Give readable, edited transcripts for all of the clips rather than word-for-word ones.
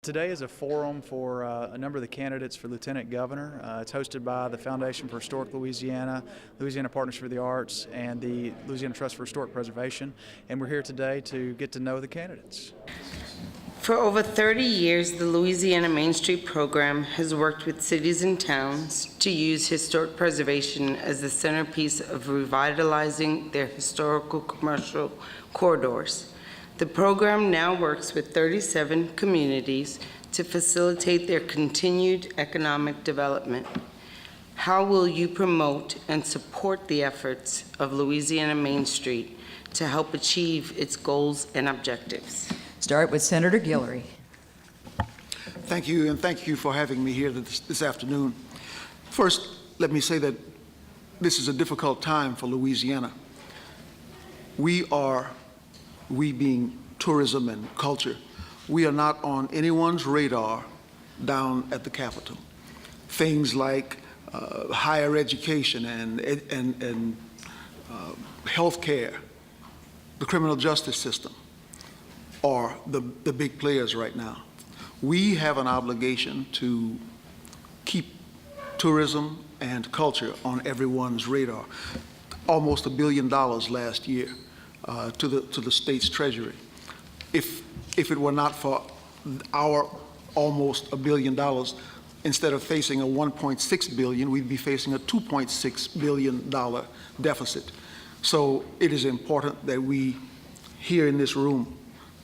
Today is a forum for a number of the candidates for Lieutenant Governor. It's hosted by the Foundation for Historic Louisiana, Louisiana Partnership for the Arts, and the Louisiana Trust for Historic Preservation. And we're here today to get to know the candidates. For over 30 years, the Louisiana Main Street program has worked with cities and towns to use historic preservation as the centerpiece of revitalizing their historical commercial corridors. The program now works with 37 communities to facilitate their continued economic development. How will you promote and support the efforts of Louisiana Main Street to help achieve its goals and objectives? Start with Senator Guillory. Thank you, and thank you for having me here this afternoon. First, let me say that this is a difficult time for Louisiana. We being tourism and culture, we are not on anyone's radar down at the Capitol. Things like higher education and health care, the criminal justice system, are the big players right now. We have an obligation to keep tourism and culture on everyone's radar. Almost $1 billion last year to the state's treasury. If it were not for our almost $1 billion, instead of facing a $1.6 billion, we'd be facing a $2.6 billion deficit. So it is important that we here in this room,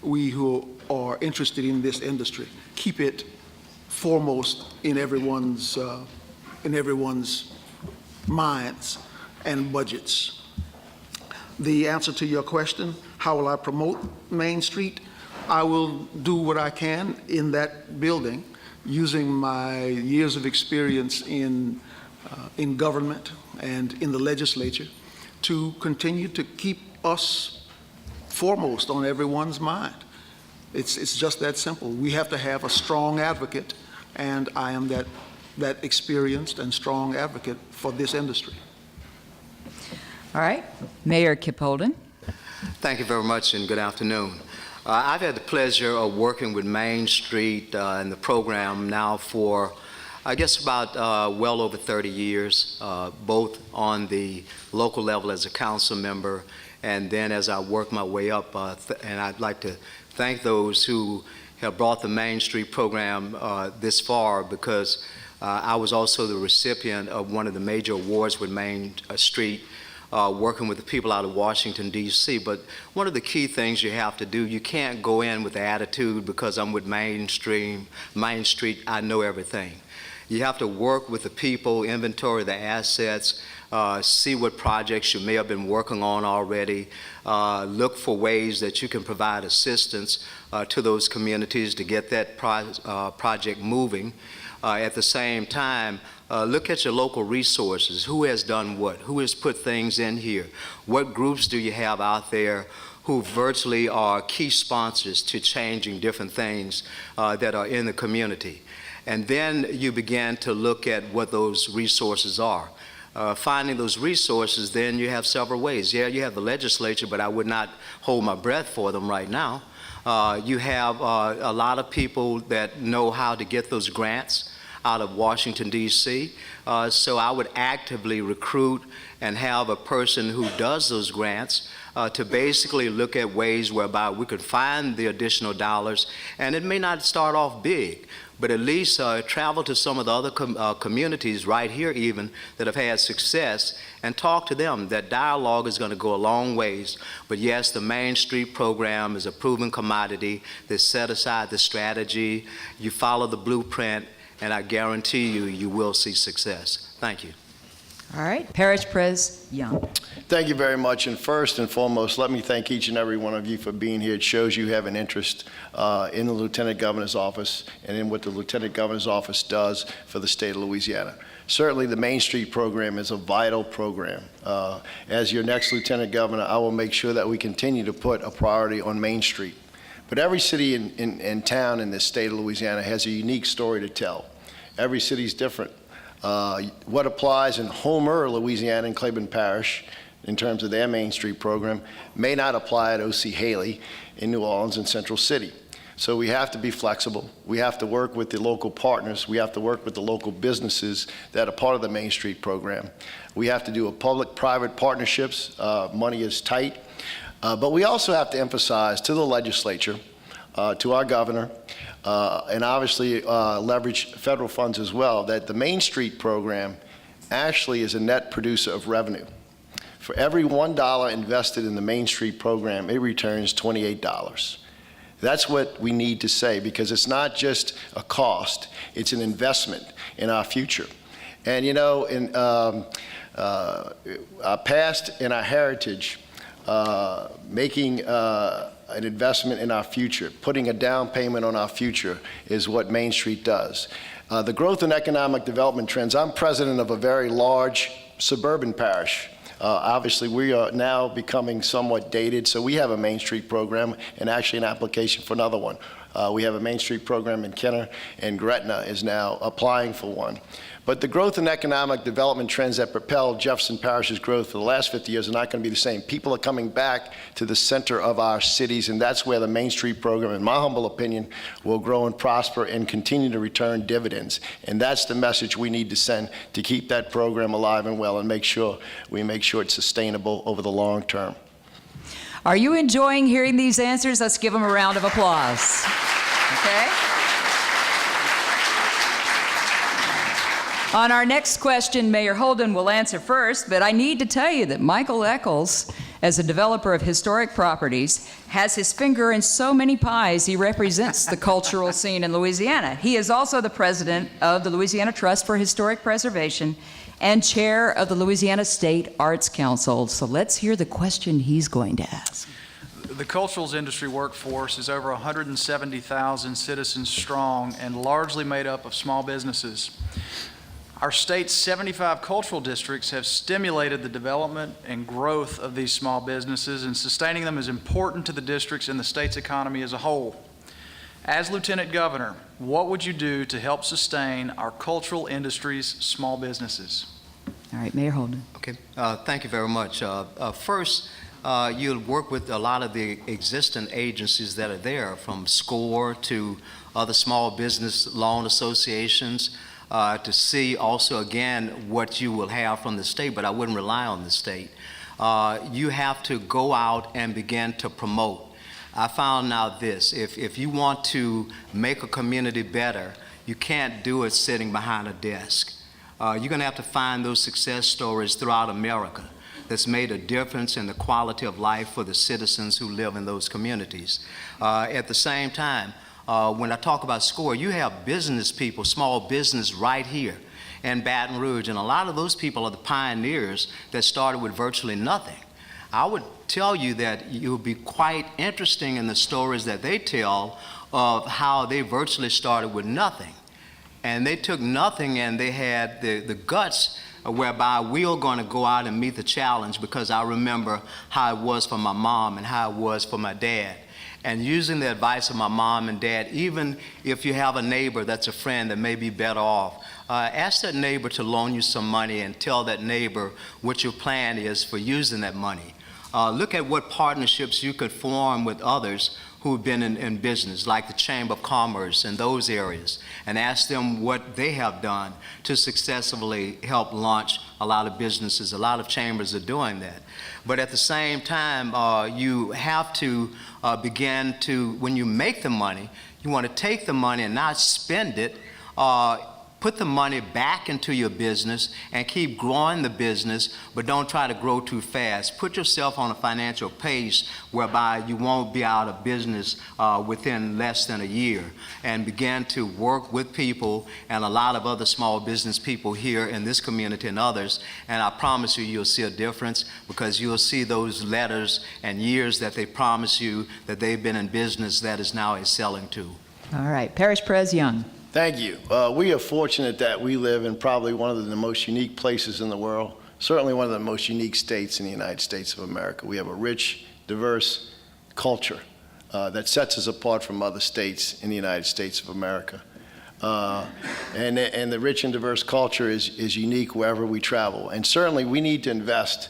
we who are interested in this industry, keep it foremost in everyone's minds and budgets. The answer to your question, how will I promote Main Street? I will do what I can in that building using my years of experience in government and in the legislature to continue to keep us foremost on everyone's mind. It's just that simple. We have to have a strong advocate, and I am that experienced and strong advocate for this industry. All right, Mayor Kip Holden. Thank you very much, and good afternoon. I've had the pleasure of working with Main Street and the program now for, I guess, about well over 30 years, both on the local level as a council member, and then as I work my way up, and I'd like to thank those who have brought the Main Street program this far, because I was also the recipient of one of the major awards with Main Street, working with the people out of Washington, D.C. But one of the key things you have to do, you can't go in with the attitude, because I'm with Main Street, I know everything. You have to work with the people, inventory the assets, see what projects you may have been working on already, look for ways that you can provide assistance to those communities to get that project moving. At the same time, look at your local resources. Who has done what? Who has put things in here? What groups do you have out there who virtually are key sponsors to changing different things that are in the community? And then you begin to look at what those resources are. Finding those resources, then you have several ways. Yeah, you have the legislature, but I would not hold my breath for them right now. You have a lot of people that know how to get those grants out of Washington, D.C. So I would actively recruit and have a person who does those grants to basically look at ways whereby we could find the additional dollars. And it may not start off big, but at least travel to some of the other communities right here even that have had success and talk to them. That dialogue is going to go a long ways. But yes, the Main Street program is a proven commodity. They set aside the strategy, you follow the blueprint, and I guarantee you, you will see success. Thank you. All right, Parish Pres Young. Thank you very much. And first and foremost, let me thank each and every one of you for being here. It shows you have an interest in the Lieutenant Governor's office and in what the Lieutenant Governor's office does for the state of Louisiana. Certainly the Main Street program is a vital program. As your next Lieutenant Governor, I will make sure that we continue to put a priority on Main Street. But every city and town in this state of Louisiana has a unique story to tell. Every city is different. What applies in Homer, Louisiana, and Claiborne Parish in terms of their Main Street program may not apply at O.C. Haley in New Orleans and Central City. So we have to be flexible. We have to work with the local partners. We have to work with the local businesses that are part of the Main Street program. We have to do a public-private partnerships. Money is tight. But we also have to emphasize to the legislature, to our governor, and obviously leverage federal funds as well, that the Main Street program actually is a net producer of revenue. For every $1 invested in the Main Street program, it returns $28. That's what we need to say, because it's not just a cost, it's an investment in our future. And you know, in our past and our heritage, making an investment in our future, putting a down payment on our future is what Main Street does. The growth and economic development trends, I'm president of a very large suburban parish. Obviously, we are now becoming somewhat dated, so we have a Main Street program and actually an application for another one. We have a Main Street program in Kenner, and Gretna is now applying for one. But the growth and economic development trends that propelled Jefferson Parish's growth for the last 50 years are not going to be the same. People are coming back to the center of our cities, and that's where the Main Street program, in my humble opinion, will grow and prosper and continue to return dividends. And that's the message we need to send to keep that program alive and well and make sure it's sustainable over the long term. Are you enjoying hearing these answers? Let's give them a round of applause. Okay? On our next question, Mayor Holden will answer first, but I need to tell you that Michael Echols, as a developer of historic properties, has his finger in so many pies. He represents the cultural scene in Louisiana. He is also the president of the Louisiana Trust for Historic Preservation and chair of the Louisiana State Arts Council. So let's hear the question he's going to ask. The cultural industry workforce is over 170,000 citizens strong and largely made up of small businesses. Our state's 75 cultural districts have stimulated the development and growth of these small businesses, and sustaining them is important to the districts and the state's economy as a whole. As Lieutenant Governor, what would you do to help sustain our cultural industry's small businesses? All right, Mayor Holden. Okay, thank you very much. First, you'll work with a lot of the existing agencies that are there, from SCORE to other small business loan associations, to see also, again, what you will have from the state, but I wouldn't rely on the state. You have to go out and begin to promote. I found out this, if you want to make a community better, you can't do it sitting behind a desk. You're going to have to find those success stories throughout America that's made a difference in the quality of life for the citizens who live in those communities. At the same time, when I talk about SCORE, you have business people, small business right here in Baton Rouge, and a lot of those people are the pioneers that started with virtually nothing. I would tell you that you'll be quite interesting in the stories that they tell of how they virtually started with nothing. And they took nothing and they had the guts whereby we are going to go out and meet the challenge, because I remember how it was for my mom and how it was for my dad. And using the advice of my mom and dad, even if you have a neighbor that's a friend that may be better off, ask that neighbor to loan you some money and tell that neighbor what your plan is for using that money. Look at what partnerships you could form with others who've been in business, like the Chamber of Commerce and those areas, and ask them what they have done to successfully help launch a lot of businesses. A lot of chambers are doing that. But at the same time, you have to begin to, when you make the money, you want to take the money and not spend it, put the money back into your business and keep growing the business, but don't try to grow too fast. Put yourself on a financial pace whereby you won't be out of business within less than a year, and begin to work with people and a lot of other small business people here in this community and others, and I promise you, you'll see a difference, because you'll see those letters and years that they promise you that they've been in business that is now excelling to. All right, Parish Pres Young. Thank you. We are fortunate that we live in probably one of the most unique places in the world, certainly one of the most unique states in the United States of America. We have a rich, diverse culture that sets us apart from other states in the United States of America. And the rich and diverse culture is unique wherever we travel. And certainly we need to invest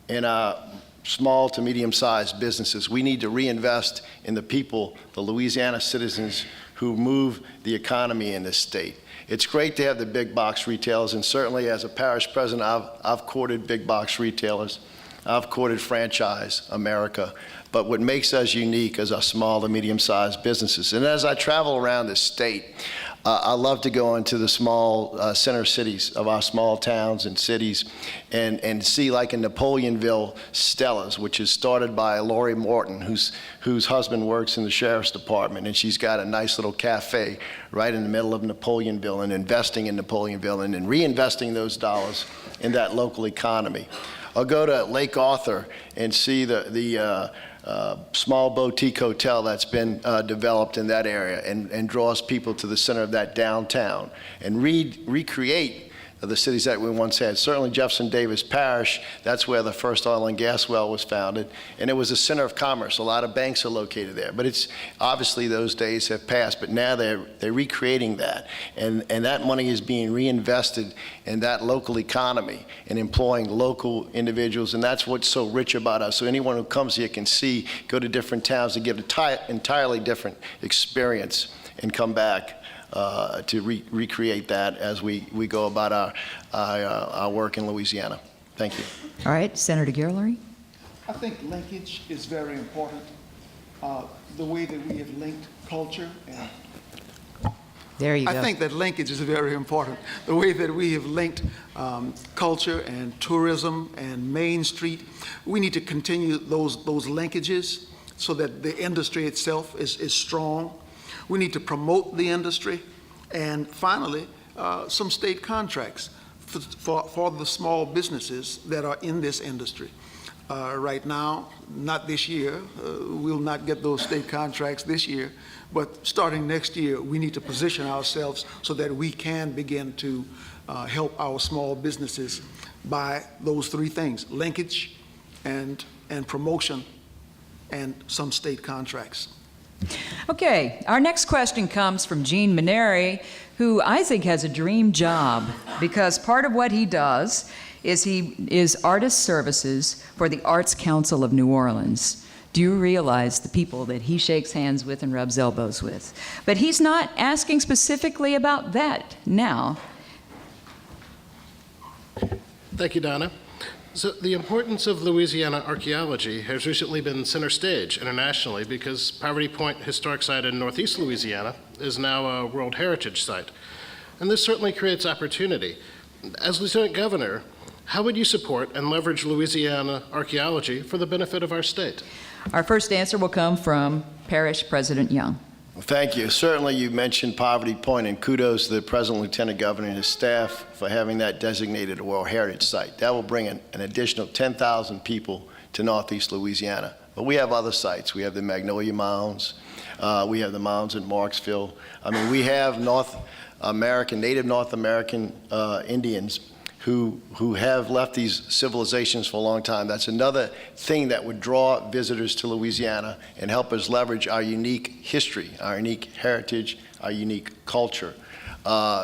in our small to medium-sized businesses. We need to reinvest in the people, the Louisiana citizens who move the economy in this state. It's great to have the big box retailers, and certainly as a parish president, I've courted big box retailers. I've courted franchise America. But what makes us unique is our small to medium-sized businesses. And as I travel around this state, I love to go into the small center cities of our small towns and cities and see, like in Napoleonville, Stella's, which is started by Lori Morton, whose husband works in the sheriff's department, and she's got a nice little cafe right in the middle of Napoleonville, and investing in Napoleonville and reinvesting those dollars in that local economy. I'll go to Lake Arthur and see the small boutique hotel that's been developed in that area and draws people to the center of that downtown and recreate the cities that we once had. Certainly Jefferson Davis Parish, that's where the first oil and gas well was founded, and it was a center of commerce. A lot of banks are located there, but it's obviously those days have passed, but now they're recreating that, and that money is being reinvested in that local economy and employing local individuals, and that's what's so rich about us. So anyone who comes here can see, go to different towns and get an entirely different experience and come back to recreate that as we go about our work in Louisiana. Thank you. All right, Senator Guillory. I think linkage is very important. The way that we have linked culture and There you go. I think that linkage is very important. The way that we have linked culture and tourism and Main Street, we need to continue those linkages so that the industry itself is strong. We need to promote the industry. And finally, some state contracts for the small businesses that are in this industry. Right now, not this year, we'll not get those state contracts this year, but starting next year, we need to position ourselves so that we can begin to help our small businesses by those three things: linkage and promotion and some state contracts. Okay, our next question comes from Gene Maneri, who I think has a dream job because part of what he does is he is artist services for the Arts Council of New Orleans. Do you realize the people that he shakes hands with and rubs elbows with? But he's not asking specifically about that now. Thank you, Donna. So the importance of Louisiana archaeology has recently been center stage internationally because Poverty Point Historic Site in Northeast Louisiana is now a World Heritage Site. And this certainly creates opportunity. As Lieutenant Governor, how would you support and leverage Louisiana archaeology for the benefit of our state? Our first answer will come from Parish President Young. Well, thank you. Certainly you mentioned Poverty Point, and kudos to the President, Lieutenant Governor, and his staff for having that designated a World Heritage Site. That will bring an additional 10,000 people to Northeast Louisiana. But we have other sites. We have the Magnolia Mounds. We have the mounds in Marksville. I mean, we have native North American Indians who have left these civilizations for a long time. That's another thing that would draw visitors to Louisiana and help us leverage our unique history, our unique heritage, our unique culture.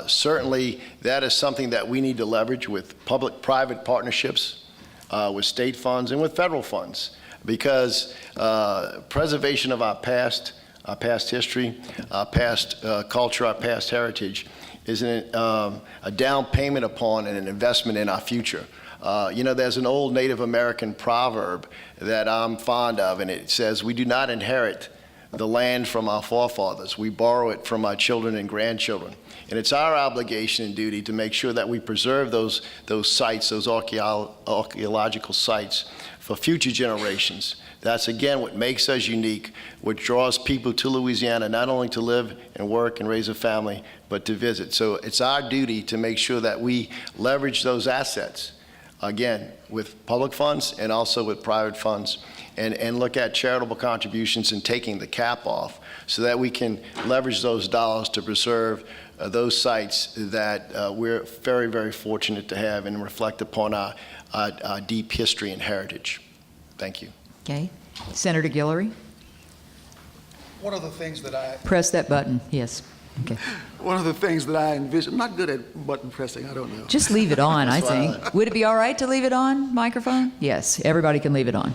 Certainly, that is something that we need to leverage with public-private partnerships, with state funds, and with federal funds, because preservation of our past history, our past culture, our past heritage is a down payment upon and an investment in our future. You know, there's an old Native American proverb that I'm fond of, and it says, "We do not inherit the land from our forefathers. We borrow it from our children and grandchildren." And it's our obligation and duty to make sure that we preserve those sites, those archaeological sites, for future generations. That's, again, what makes us unique, what draws people to Louisiana, not only to live and work and raise a family, but to visit. So it's our duty to make sure that we leverage those assets, again, with public funds and also with private funds, and look at charitable contributions and taking the cap off so that we can leverage those dollars to preserve those sites that we're very, very fortunate to have and reflect upon our deep history and heritage. Thank you. Okay. Senator Guillory? One of the things that I Press that button, yes. Okay. One of the things that I envision, I'm not good at button pressing, I don't know. Just leave it on, I think. Would it be all right to leave it on, microphone? Yes, everybody can leave it on.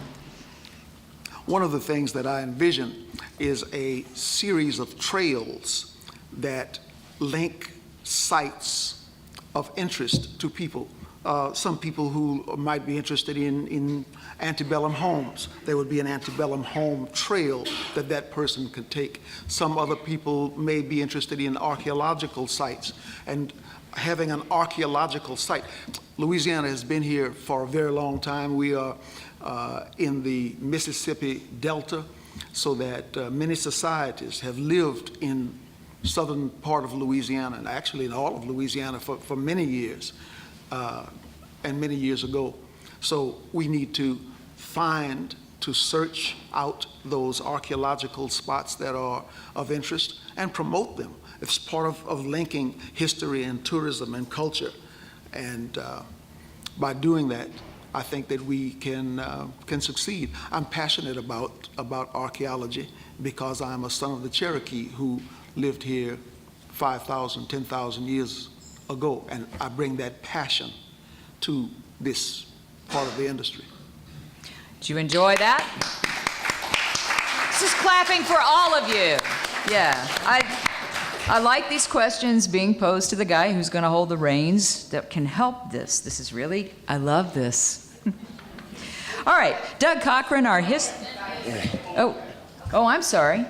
one of the things that I envision is a series of trails that link sites of interest to people. Some people who might be interested in antebellum homes, there would be an antebellum home trail that that person could take. Some other people may be interested in archaeological sites, and having an archaeological site. Louisiana has been here for a very long time. We are in the Mississippi Delta, so that many societies have lived in southern part of Louisiana, and actually in all of Louisiana for many years, and many years ago. So we need to search out those archaeological spots that are of interest and promote them. It's part of linking history and tourism and culture. And by doing that, I think that we can succeed. I'm passionate about archaeology because I'm a son of the Cherokee who lived here 5,000, 10,000 years ago, and I bring that passion to this part of the industry. Did you enjoy that? Just clapping for all of you. Yeah, I like these questions being posed to the guy who's going to hold the reins that can help this. This is really, I love this. All right, Doug Cochran, our Oh, I'm sorry.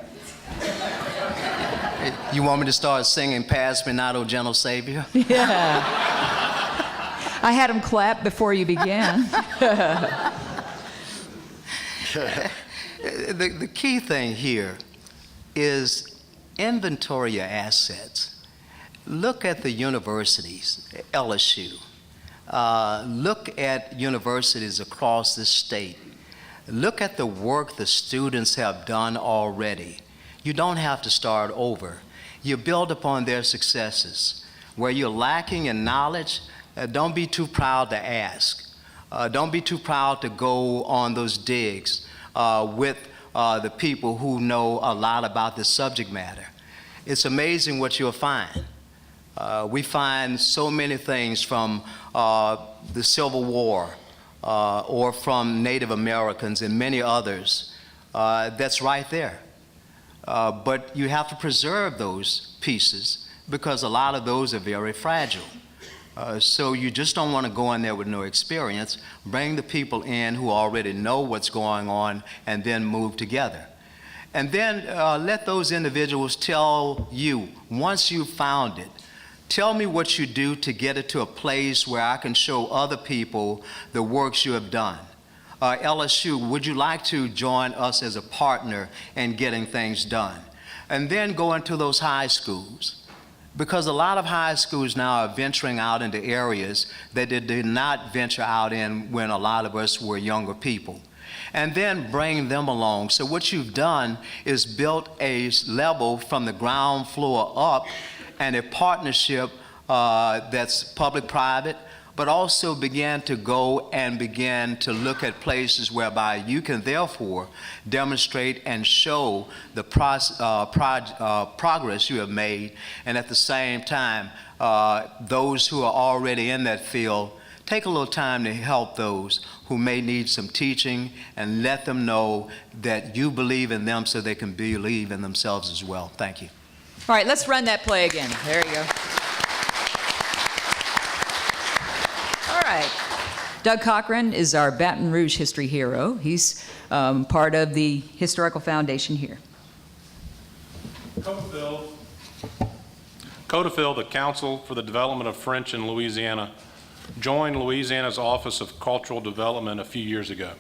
You want me to start singing Pass Me Not, O Gentle Savior? Yeah. I had him clap before you began. The key thing here is inventory your assets. Look at the universities, LSU. Look at universities across the state. Look at the work the students have done already. You don't have to start over. You build upon their successes. Where you're lacking in knowledge, don't be too proud to ask. Don't be too proud to go on those digs with the people who know a lot about the subject matter. It's amazing what you'll find. We find so many things from the Civil War or from Native Americans and many others that's right there. But you have to preserve those pieces because a lot of those are very fragile. So you just don't want to go in there with no experience. Bring the people in who already know what's going on and then move together. And then let those individuals tell you, once you've found it, tell me what you do to get it to a place where I can show other people the works you have done. LSU, would you like to join us as a partner in getting things done? And then go into those high schools. Because a lot of high schools now are venturing out into areas that they did not venture out in when a lot of us were younger people. And then bring them along. So what you've done is built a level from the ground floor up and a partnership that's public-private, but also began to go and begin to look at places whereby you can therefore demonstrate and show the progress you have made, and at the same time, those who are already in that field, take a little time to help those who may need some teaching and let them know that you believe in them so they can believe in themselves as well. Thank you. All right, let's run that play again. There you go. All right. Doug Cochran is our Baton Rouge history hero. He's part of the Historical Foundation here. Codeville, the Council for the Development of French in Louisiana, joined Louisiana's Office of Cultural Development a few years ago.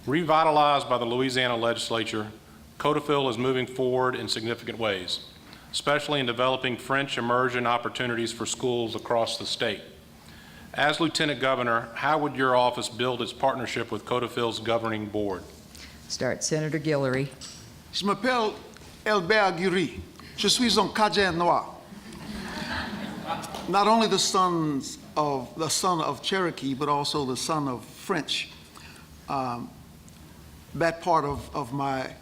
Revitalized by the Louisiana legislature, Codeville is moving forward in significant ways, especially in developing French immersion opportunities for schools across the state. As Lieutenant Governor, how would your office build its partnership with Codeville's governing board? Start, Senator Guillory. Je m'appelle Elbert Guillory. Je suis un Cajun noir. Not only the son of Cherokee, but also the son of French. That part of my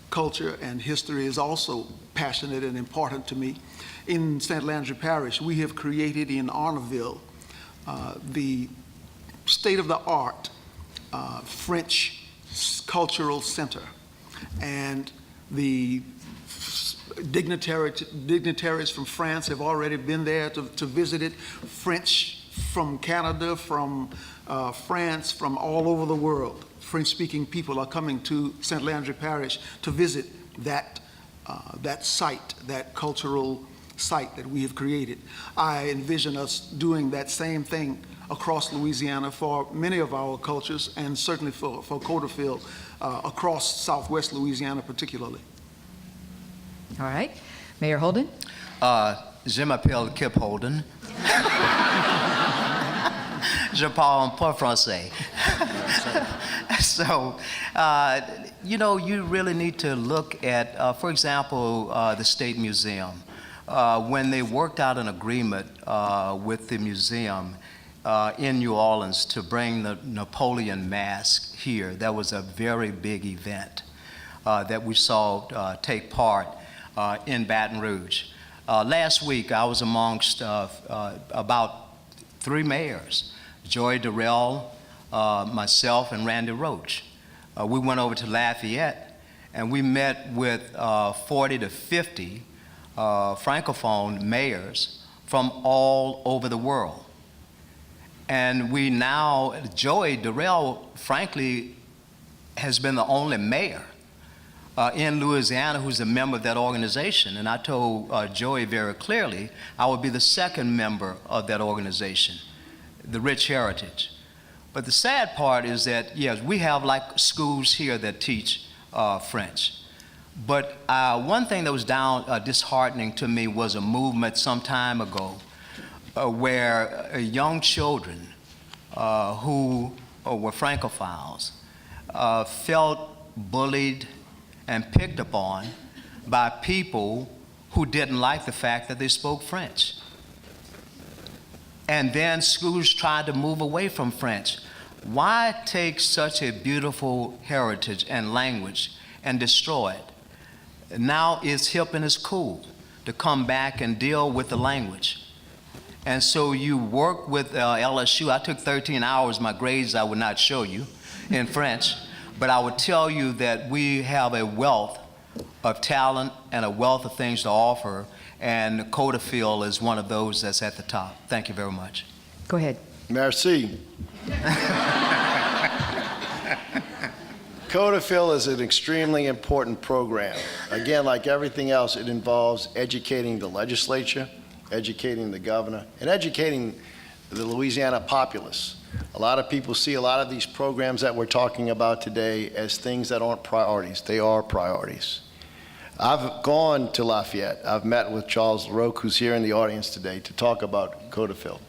culture and history is also passionate and important to me. In St. Landry Parish, we have created in Arnaville the state-of-the-art French cultural center. And the dignitaries from France have already been there to visit it. French from Canada, from France, from all over the world. French-speaking people are coming to St. Landry Parish to visit that site, that cultural site that we have created. I envision us doing that same thing across Louisiana for many of our cultures, and certainly for Coteautville, across Southwest Louisiana particularly. All right. Mayor Holden? Je m'appelle Kip Holden. Je parle pas français. So, you really need to look at, for example, the State Museum. When they worked out an agreement with the museum in New Orleans to bring the Napoleon mask here, that was a very big event that we saw take part in Baton Rouge. Last week, I was amongst about 3 mayors, Joy Durrell, myself, and Randy Roach. We went over to Lafayette, and we met with 40 to 50 Francophone mayors from all over the world. And we now, Joy Durrell, frankly, has been the only mayor in Louisiana who's a member of that organization. And I told Joey very clearly I would be the second member of that organization, the Rich Heritage. But the sad part is that, yes, we have like schools here that teach French. But one thing that was disheartening to me was a movement some time ago where young children who were Francophiles felt bullied and picked upon by people who didn't like the fact that they spoke French. And then schools tried to move away from French. Why take such a beautiful heritage and language and destroy it? Now it's hip and it's cool to come back and deal with the language. And so you work with LSU. I took 13 hours, my grades I would not show you in French, but I would tell you that we have a wealth of talent and a wealth of things to offer, and Coteautville is one of those that's at the top. Thank you very much. Go ahead. Merci. Coteautville is an extremely important program. Again, like everything else, it involves educating the legislature, educating the governor, and educating the Louisiana populace. A lot of people see a lot of these programs that we're talking about today as things that aren't priorities. They are priorities. I've gone to Lafayette. I've met with Charles LaRoque, who's here in the audience today, to talk about Coteautville.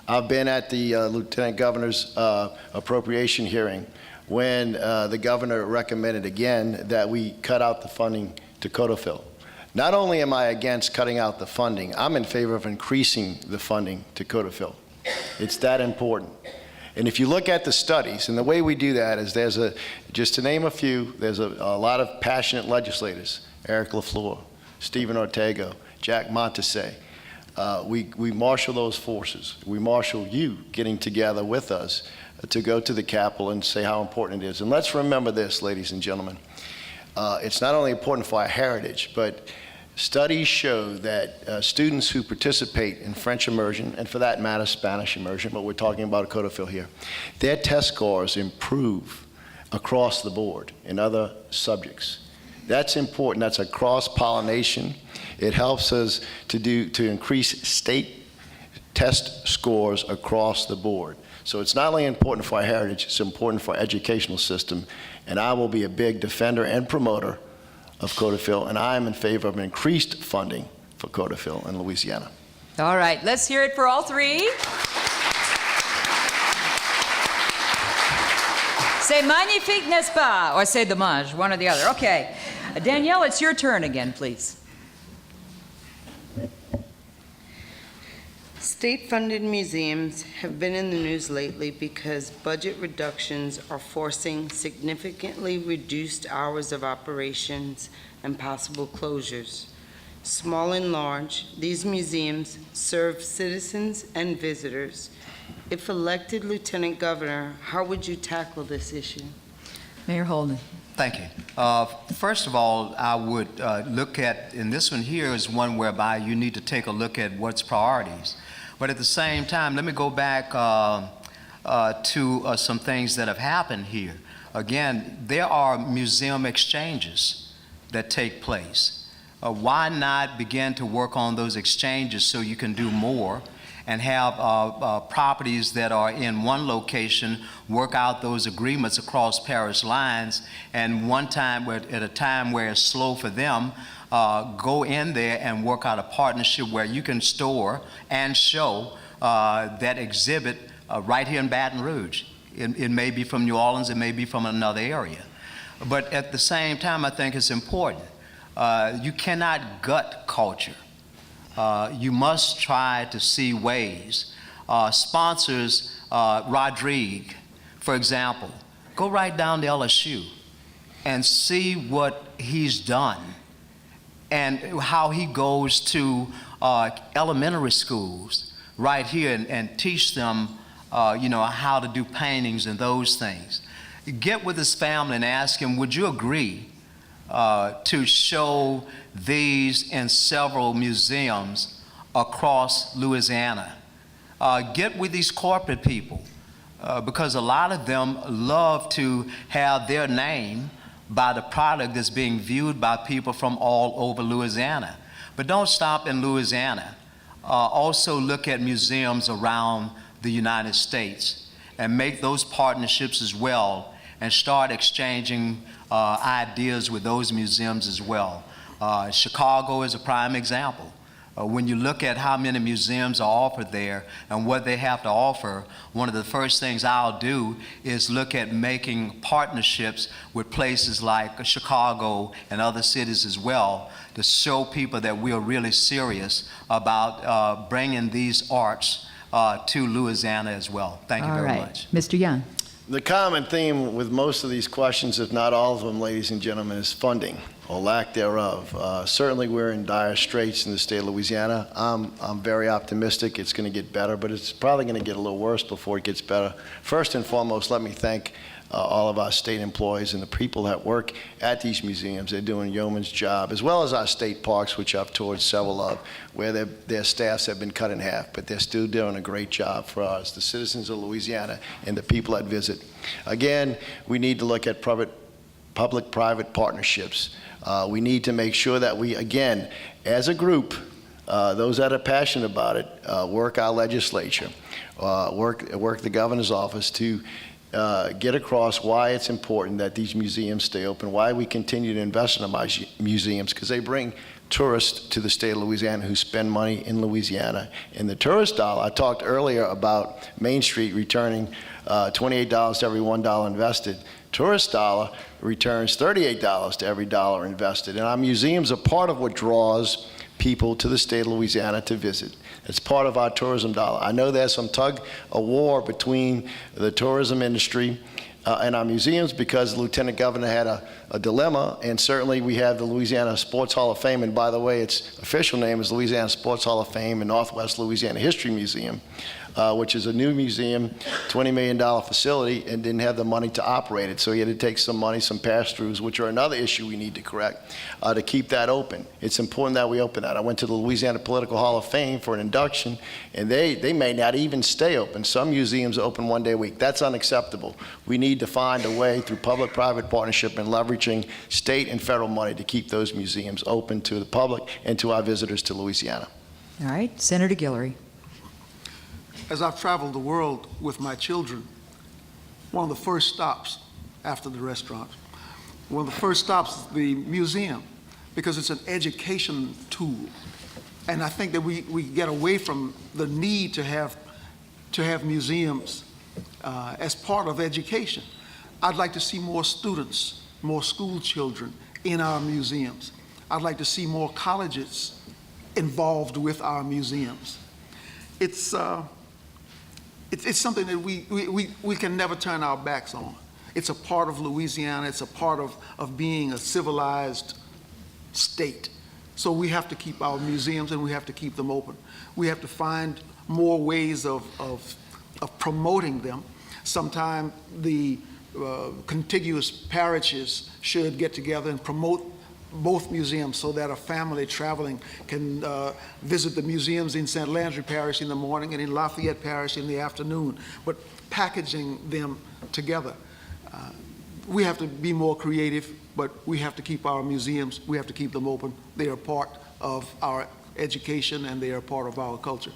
I've been at the Lieutenant Governor's appropriation hearing when the governor recommended again that we cut out the funding to Coteautville. Not only am I against cutting out the funding, I'm in favor of increasing the funding to Coteautville. It's that important. And if you look at the studies, and the way we do that is just to name a few, there's a lot of passionate legislators, Eric LaFleur, Stephen Ortega, Jack Montese. We marshal those forces. We marshal you getting together with us to go to the Capitol and say how important it is. And let's remember this, ladies and gentlemen. It's not only important for our heritage, but studies show that students who participate in French immersion, and for that matter, Spanish immersion, but we're talking about Coteautville here, their test scores improve across the board in other subjects. That's important. That's a cross-pollination. It helps us to increase state test scores across the board. So it's not only important for our heritage, it's important for our educational system. And I will be a big defender and promoter of Coteautville, and I am in favor of increased funding for Coteautville in Louisiana. All right, let's hear it for all three. C'est magnifique, n'est-ce pas? Or c'est dommage, one or the other. Okay. Danielle, it's your turn again, please. State-funded museums have been in the news lately because budget reductions are forcing significantly reduced hours of operations and possible closures. Small and large, these museums serve citizens and visitors. If elected Lieutenant Governor, how would you tackle this issue? Mayor Holden. Thank you. First of all, I would look at, and this one here is one whereby you need to take a look at what's priorities. But at the same time, let me go back to some things that have happened here. Again, there are museum exchanges that take place. Why not begin to work on those exchanges so you can do more and have properties that are in one location work out those agreements across parish lines, and at a time where it's slow for them, go in there and work out a partnership where you can store and show that exhibit right here in Baton Rouge. It may be from New Orleans, it may be from another area. But at the same time, I think it's important. You cannot gut culture. You must try to see ways. Sponsors, Rodrigue, for example, go right down to LSU and see what he's done and how he goes to elementary schools right here and teach them how to do paintings and those things. Get with his family and ask him, would you agree to show these in several museums across Louisiana? Get with these corporate people because a lot of them love to have their name by the product that's being viewed by people from all over Louisiana. But don't stop in Louisiana. Also look at museums around the United States and make those partnerships as well and start exchanging ideas with those museums as well. Chicago is a prime example. When you look at how many museums are offered there and what they have to offer, one of the first things I'll do is look at making partnerships with places like Chicago and other cities as well to show people that we are really serious about bringing these arts to Louisiana as well. Thank you very much. Mr. Young. The common theme with most of these questions, if not all of them, ladies and gentlemen, is funding or lack thereof. Certainly we're in dire straits in the state of Louisiana. I'm very optimistic it's going to get better, but it's probably going to get a little worse before it gets better. First and foremost, let me thank all of our state employees and the people that work at these museums. They're doing yeoman's job, as well as our state parks, which I've toured several of, where their staffs have been cut in half, but they're still doing a great job for us, the citizens of Louisiana and the people that visit. Again, we need to look at public-private partnerships. We need to make sure that we, again, as a group, those that are passionate about it, work our legislature, work the governor's office to get across why it's important that these museums stay open, why we continue to invest in our museums, because they bring tourists to the state of Louisiana who spend money in Louisiana. And the tourist dollar, I talked earlier about Main Street returning $28 to every $1 invested. Tourist dollar returns $38 to every dollar invested. And our museums are part of what draws people to the state of Louisiana to visit. It's part of our tourism dollar. I know there's some tug-of-war between the tourism industry and our museums because the Lieutenant Governor had a dilemma, and certainly we have the Louisiana Sports Hall of Fame, and by the way, its official name is Louisiana Sports Hall of Fame and Northwest Louisiana History Museum, which is a new museum, $20 million facility, and didn't have the money to operate it. So he had to take some money, some pass-throughs, which are another issue we need to correct, to keep that open. It's important that we open that. I went to the Louisiana Political Hall of Fame for an induction, and they may not even stay open. Some museums are open one day a week. That's unacceptable. We need to find a way through public-private partnership and leveraging state and federal money to keep those museums open to the public and to our visitors to Louisiana. All right, Senator Guillory. As I've traveled the world with my children, one of the first stops after the restaurant, one of the first stops is the museum, because it's an education tool. And I think that we get away from the need to have museums as part of education. I'd like to see more students, more school children in our museums. I'd like to see more colleges involved with our museums. It's something that we can never turn our backs on. It's a part of Louisiana. It's a part of being a civilized state. So we have to keep our museums, and we have to keep them open. We have to find more ways of promoting them. Sometimes the contiguous parishes should get together and promote both museums so that a family traveling can visit the museums in St. Landry Parish in the morning and in Lafayette Parish in the afternoon, but packaging them together. We have to be more creative, but we have to keep our museums, we have to keep them open. They are part of our education and they are part of our culture.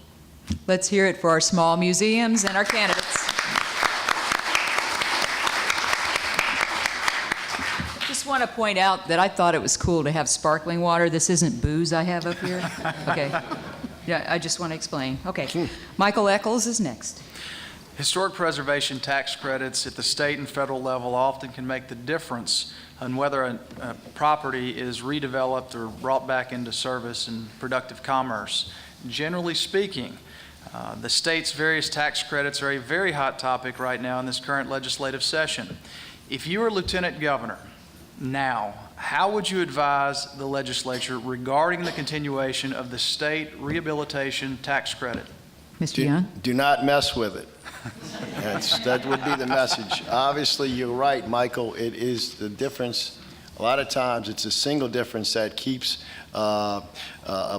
Let's hear it for our small museums and our candidates. Just want to point out that I thought it was cool to have sparkling water. This isn't booze I have up here. Okay. Yeah, I just want to explain. Okay. Michael Echols is next. Historic preservation tax credits at the state and federal level often can make the difference on whether a property is redeveloped or brought back into service and productive commerce. Generally speaking, the state's various tax credits are a very hot topic right now in this current legislative session. If you were Lieutenant Governor now, how would you advise the legislature regarding the continuation of the state rehabilitation tax credit? Mr. Young? Do not mess with it. That would be the message. Obviously, you're right, Michael. It is the difference. A lot of times, it's a single difference that keeps a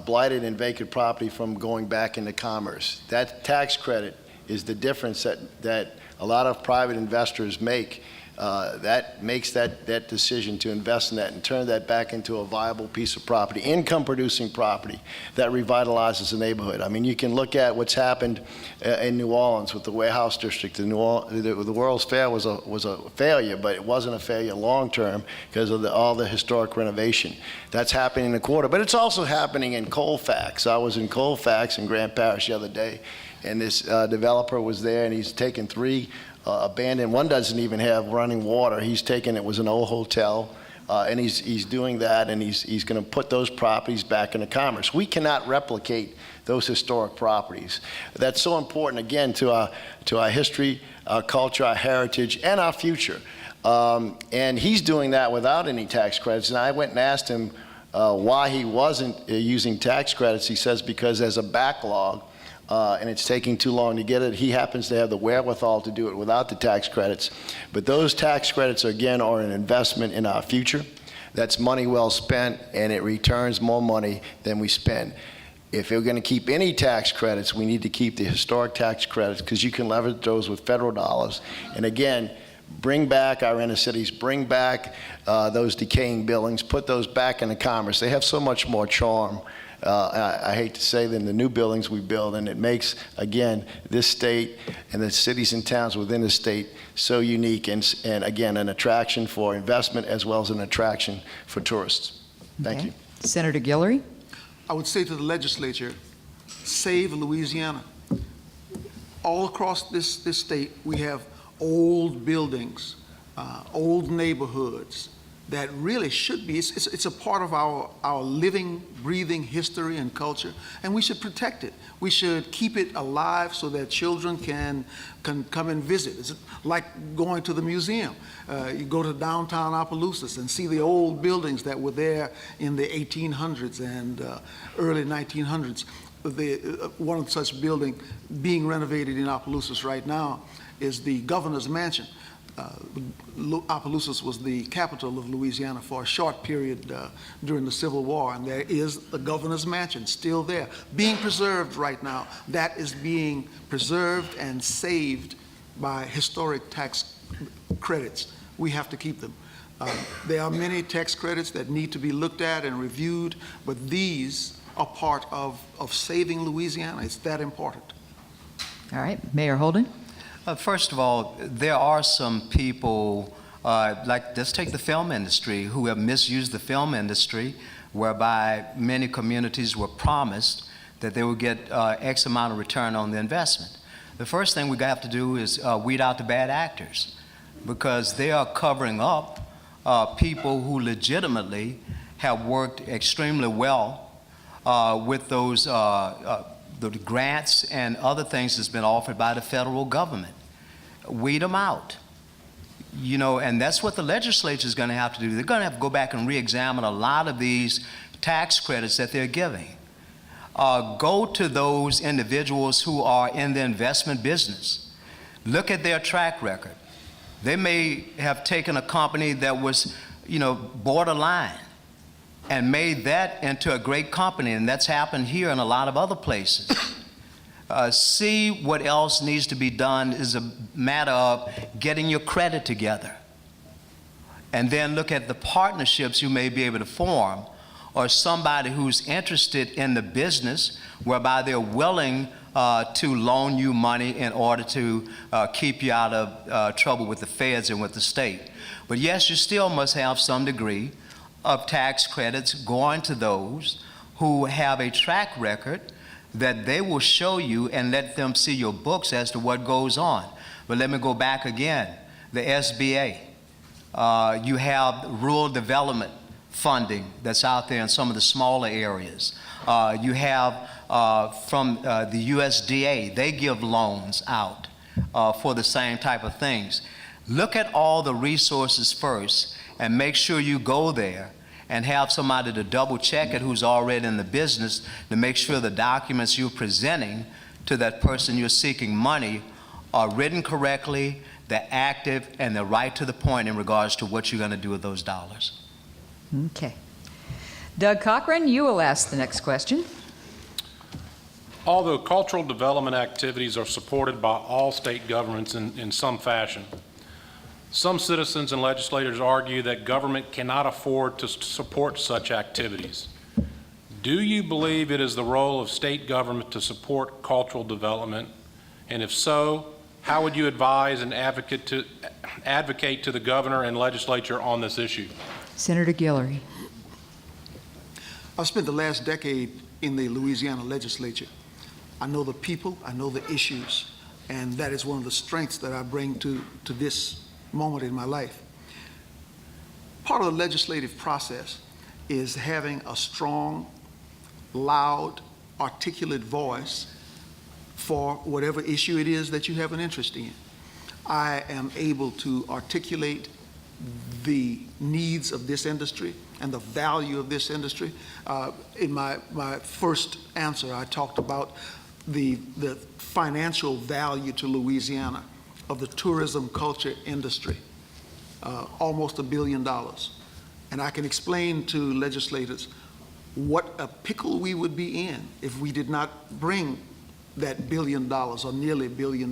blighted and vacant property from going back into commerce. That tax credit is the difference that a lot of private investors make. That makes that decision to invest in that and turn that back into a viable piece of property, income-producing property that revitalizes the neighborhood. I mean, you can look at what's happened in New Orleans with the warehouse district. The World's Fair was a failure, but it wasn't a failure long-term because of all the historic renovation. That's happening in the quarter, but it's also happening in Colfax. I was in Colfax in Grand Parish the other day, and this developer was there, and he's taken 3 abandoned. One doesn't even have running water. He's taken, it was an old hotel, and he's doing that, and he's going to put those properties back into commerce. We cannot replicate those historic properties. That's so important, again, to our history, our culture, our heritage, and our future. And he's doing that without any tax credits. And I went and asked him why he wasn't using tax credits. He says because there's a backlog. And it's taking too long to get it. He happens to have the wherewithal to do it without the tax credits. But those tax credits, again, are an investment in our future. That's money well spent, and it returns more money than we spend. If we're going to keep any tax credits, we need to keep the historic tax credits because you can leverage those with federal dollars. And again, bring back our inner cities, bring back those decaying buildings, put those back into commerce. They have so much more charm. I hate to say than the new buildings we build, and it makes, again, this state and the cities and towns within the state so unique and again, an attraction for investment as well as an attraction for tourists. Thank you. Senator Guillory? I would say to the legislature, save Louisiana. All across this state, we have old buildings, old neighborhoods, that really should be, it's a part of our living, breathing history and culture, and we should protect it. We should keep it alive so that children can come and visit. It's like going to the museum. You go to downtown Opelousas and see the old buildings that were there in the 1800s and early 1900s. One such building being renovated in Opelousas right now is the governor's mansion. Opelousas was the capital of Louisiana for a short period during the Civil War, and there is the governor's mansion still there, being preserved right now. That is being preserved and saved by historic tax credits. We have to keep them. There are many tax credits that need to be looked at and reviewed, but these are part of saving Louisiana. It's that important. All right, Mayor Holden? First of all, there are some people, like let's take the film industry, who have misused the film industry, whereby many communities were promised that they would get X amount of return on the investment. The first thing we have to do is weed out the bad actors, because they are covering up people who legitimately have worked extremely well with those the grants and other things that's been offered by the federal government. Weed them out. You know, and that's what the legislature is going to have to do. They're going to have to go back and re-examine a lot of these tax credits that they're giving. Go to those individuals who are in the investment business. Look at their track record. They may have taken a company that was, borderline and made that into a great company, and that's happened here and a lot of other places. See what else needs to be done is a matter of getting your credit together. And then look at the partnerships you may be able to form, or somebody who's interested in the business whereby they're willing to loan you money in order to keep you out of trouble with the feds and with the state. But yes, you still must have some degree of tax credits going to those who have a track record that they will show you and let them see your books as to what goes on. But let me go back again. The SBA. You have rural development funding that's out there in some of the smaller areas. You have from the USDA, they give loans out for the same type of things. Look at all the resources first and make sure you go there and have somebody to double check it who's already in the business to make sure the documents you're presenting to that person you're seeking money are written correctly, they're active, and they're right to the point in regards to what you're going to do with those dollars. Okay. Doug Cochran, you will ask the next question. Although cultural development activities are supported by all state governments in some fashion, some citizens and legislators argue that government cannot afford to support such activities. Do you believe it is the role of state government to support cultural development? And if so, how would you advise and advocate to the governor and legislature on this issue? Senator Guillory. I've spent the last decade in the Louisiana legislature. I know the people, I know the issues, and that is one of the strengths that I bring to this moment in my life. Part of the legislative process is having a strong, loud, articulate voice for whatever issue it is that you have an interest in. I am able to articulate the needs of this industry and the value of this industry. In my first answer, I talked about the financial value to Louisiana of the tourism culture industry, almost $1 billion. And I can explain to legislators what a pickle we would be in if we did not bring that $1 billion or nearly $1 billion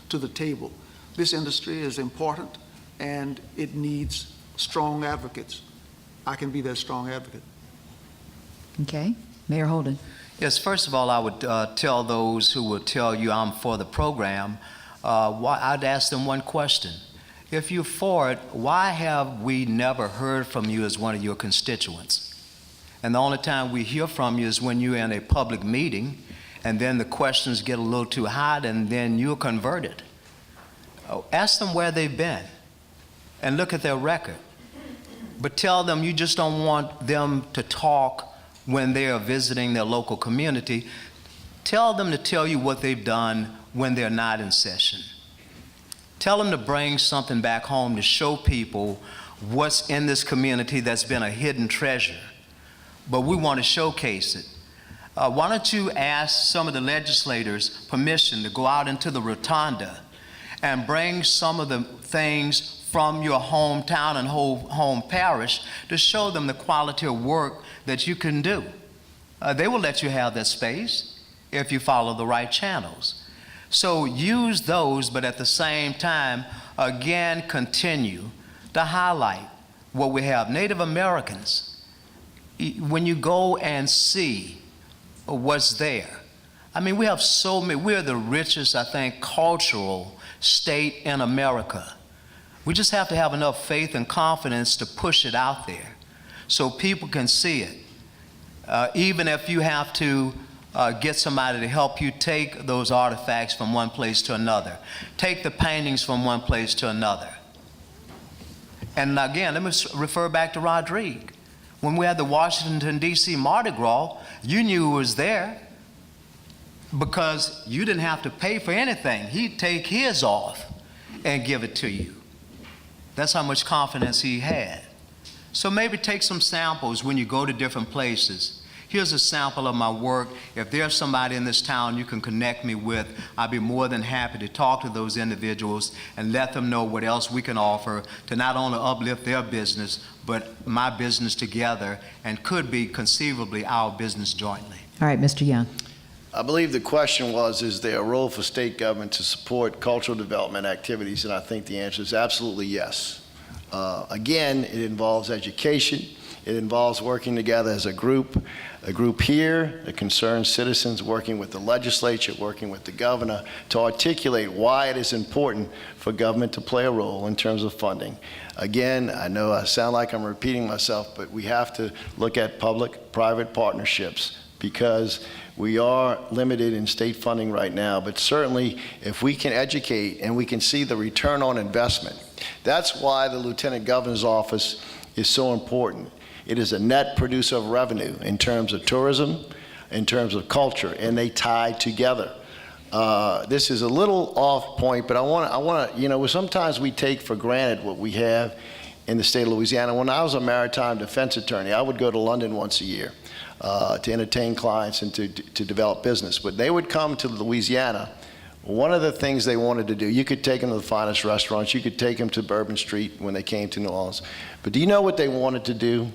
to the table. This industry is important and it needs strong advocates. I can be that strong advocate. Okay. Mayor Holden. Yes, first of all, I would tell those who will tell you I'm for the program, I'd ask them one question. If you're for it, why have we never heard from you as one of your constituents? And the only time we hear from you is when you're in a public meeting, and then the questions get a little too hot, and then you're converted. Ask them where they've been, and look at their record. But tell them you just don't want them to talk when they are visiting their local community. Tell them to tell you what they've done when they're not in session. Tell them to bring something back home to show people what's in this community that's been a hidden treasure, but we want to showcase it. Why don't you ask some of the legislators permission to go out into the rotunda and bring some of the things from your hometown and home parish to show them the quality of work that you can do. They will let you have that space if you follow the right channels. So use those, but at the same time, again, continue to highlight what we have. Native Americans, when you go and see what's there, I mean, we have so many, we're the richest, I think, cultural state in America. We just have to have enough faith and confidence to push it out there so people can see it. Even if you have to get somebody to help you take those artifacts from one place to another. Take the paintings from one place to another. And again, let me refer back to Rodrigue. When we had the Washington, D.C. Mardi Gras, you knew it was there because you didn't have to pay for anything. He'd take his off and give it to you. That's how much confidence he had. So maybe take some samples when you go to different places Here's a sample of my work. If there's somebody in this town you can connect me with, I'd be more than happy to talk to those individuals and let them know what else we can offer to not only uplift their business, but my business together, and could be conceivably our business jointly. All right, Mr. Young. I believe the question was, is there a role for state government to support cultural development activities? And I think the answer is absolutely yes. Again, it involves education. It involves working together as a group here, the concerned citizens, working with the legislature, working with the governor, to articulate why it is important for government to play a role in terms of funding. Again, I know I sound like I'm repeating myself, but we have to look at public-private partnerships, because we are limited in state funding right now. But certainly, if we can educate and we can see the return on investment, that's why the Lieutenant Governor's office is so important. It is a net producer of revenue in terms of tourism, in terms of culture, and they tie together. This is a little off point, but I want to, you know, sometimes we take for granted what we have in the state of Louisiana. When I was a maritime defense attorney, I would go to London once a year to entertain clients and to develop business. But they would come to Louisiana. One of the things they wanted to do, you could take them to the finest restaurants, you could take them to Bourbon Street when they came to New Orleans. But do you know what they wanted to do?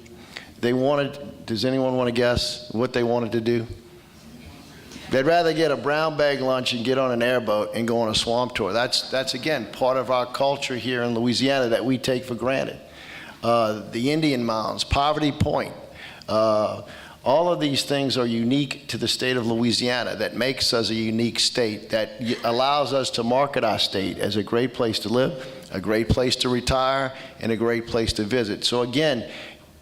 They wanted, does anyone want to guess what they wanted to do? They'd rather get a brown bag lunch and get on an airboat and go on a swamp tour. That's again, part of our culture here in Louisiana that we take for granted. The Indian Mounds, Poverty Point, all of these things are unique to the state of Louisiana, that makes us a unique state, that allows us to market our state as a great place to live, a great place to retire, and a great place to visit. So again,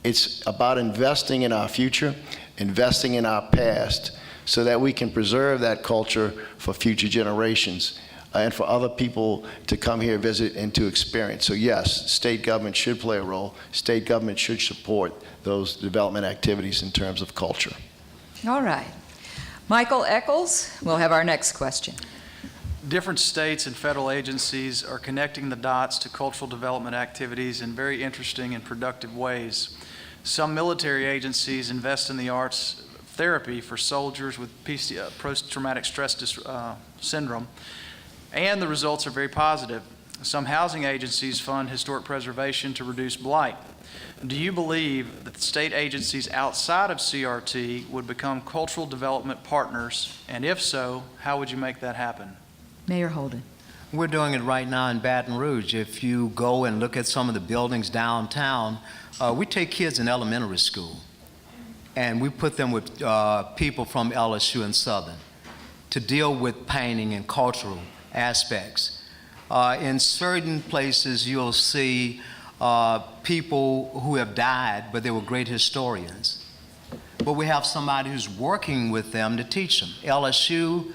it's about investing in our future, investing in our past, so that we can preserve that culture for future generations and for other people to come here, visit, and to experience. So yes, state government should play a role. State government should support those development activities in terms of culture. All right. Michael Echols will have our next question. Different states and federal agencies are connecting the dots to cultural development activities in very interesting and productive ways. Some military agencies invest in the arts therapy for soldiers with post-traumatic stress syndrome, and the results are very positive. Some housing agencies fund historic preservation to reduce blight. Do you believe that the state agencies outside of CRT would become cultural development partners? And if so, how would you make that happen? Mayor Holden. We're doing it right now in Baton Rouge. If you go and look at some of the buildings downtown, we take kids in elementary school and we put them with people from LSU and Southern to deal with painting and cultural aspects. In certain places, you'll see people who have died, but they were great historians. But we have somebody who's working with them to teach them. LSU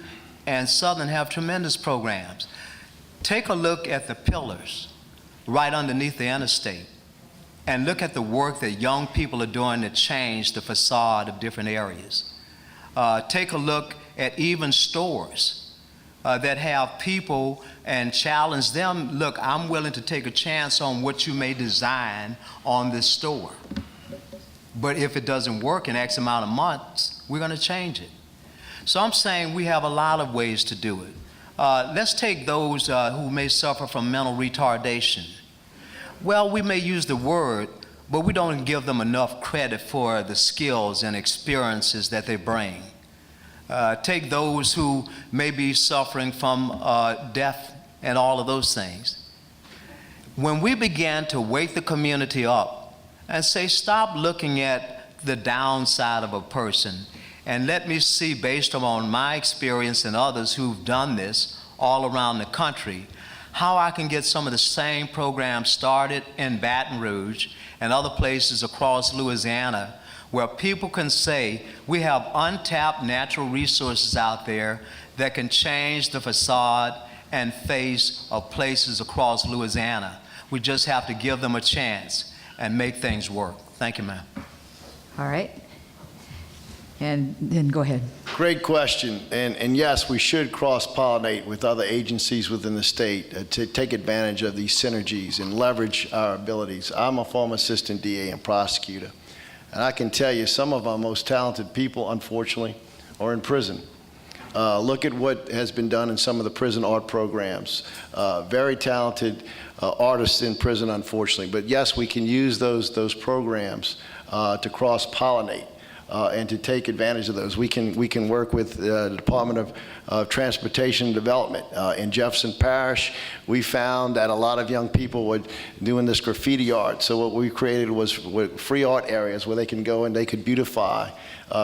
and Southern have tremendous programs. Take a look at the pillars right underneath the interstate and look at the work that young people are doing to change the facade of different areas. Take a look at even stores that have people and challenge them. Look, I'm willing to take a chance on what you may design on this store. But if it doesn't work in X amount of months, we're going to change it. So I'm saying we have a lot of ways to do it. Let's take those who may suffer from mental retardation. Well, we may use the word, but we don't give them enough credit for the skills and experiences that they bring. Take those who may be suffering from death and all of those things. When we began to wake the community up and say, stop looking at the downside of a person, and let me see, based on my experience and others who've done this all around the country, how I can get some of the same programs started in Baton Rouge and other places across Louisiana, where people can say, we have untapped natural resources out there that can change the facade and face of places across Louisiana. We just have to give them a chance and make things work. Thank you, ma'am. All right. And then go ahead. Great question. And yes, we should cross-pollinate with other agencies within the state to take advantage of these synergies and leverage our abilities. I'm a former assistant DA and prosecutor. And I can tell you, some of our most talented people, unfortunately, are in prison. Look at what has been done in some of the prison art programs. Very talented artists in prison, unfortunately. But yes, we can use those programs to cross-pollinate and to take advantage of those. We can work with the Department of Transportation and Development. In Jefferson Parish, we found that a lot of young people were doing this graffiti art. So what we created was free art areas where they can go and they could beautify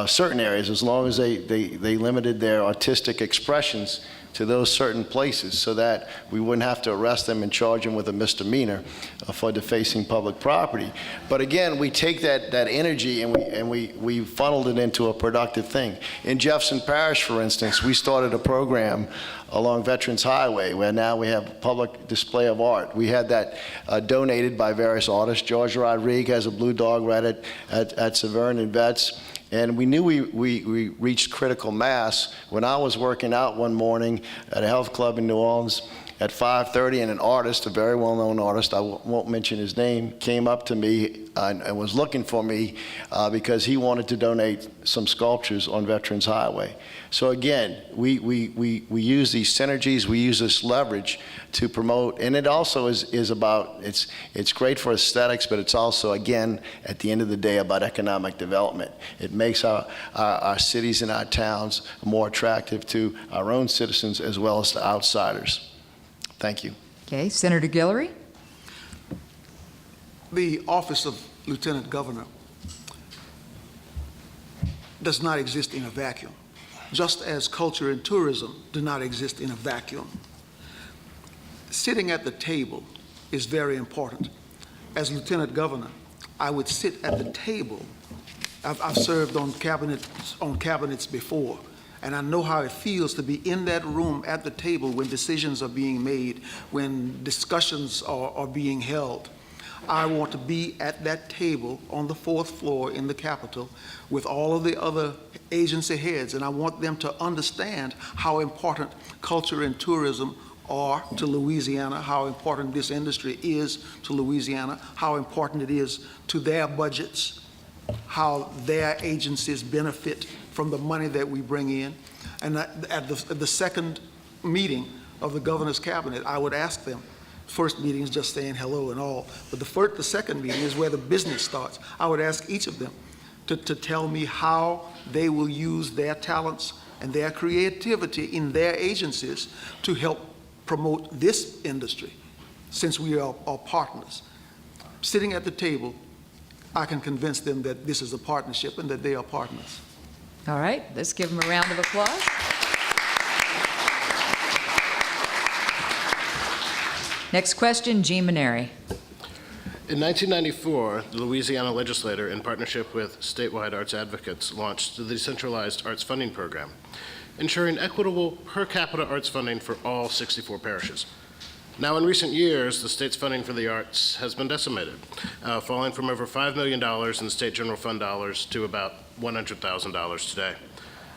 certain areas as long as they limited their artistic expressions to those certain places, so that we wouldn't have to arrest them and charge them with a misdemeanor for defacing public property. But again, we take that energy and we funneled it into a productive thing. In Jefferson Parish, for instance, we started a program along Veterans Highway where now we have public display of art. We had that donated by various artists. George Rodriguez has a blue dog right at Severn and Vets. And we knew we reached critical mass when I was working out one morning at a health club in New Orleans at 5:30, and an artist, a very well-known artist, I won't mention his name, came up to me and was looking for me because he wanted to donate some sculptures on Veterans Highway. So again, we use these synergies, we use this leverage to promote, and it also is about, it's great for aesthetics, but it's also, again, at the end of the day, about economic development. It makes our cities and our towns more attractive to our own citizens as well as to outsiders. Thank you. Okay, Senator Guillory? The office of Lieutenant Governor does not exist in a vacuum, just as culture and tourism do not exist in a vacuum. Sitting at the table is very important. As Lieutenant Governor, I would sit at the table. I've served on cabinets before, and I know how it feels to be in that room at the table when decisions are being made, when discussions are being held. I want to be at that table on the 4th floor in the Capitol with all of the other agency heads, and I want them to understand how important culture and tourism are to Louisiana, how important this industry is to Louisiana, how important it is to their budgets, how their agencies benefit from the money that we bring in. And at the second meeting of the governor's cabinet, I would ask them, first meeting is just saying hello and all, but the second meeting is where the business starts. I would ask each of them to tell me how they will use their talents and their creativity in their agencies to help promote this industry, since we are partners. Sitting at the table, I can convince them that this is a partnership and that they are partners. All right, let's give them a round of applause. Next question, Jean Maneri. In 1994, the Louisiana legislature, in partnership with statewide arts advocates, launched the Decentralized Arts Funding Program, ensuring equitable per capita arts funding for all 64 parishes. Now, in recent years, the state's funding for the arts has been decimated, falling from over $5 million in state general fund dollars to about $100,000 today.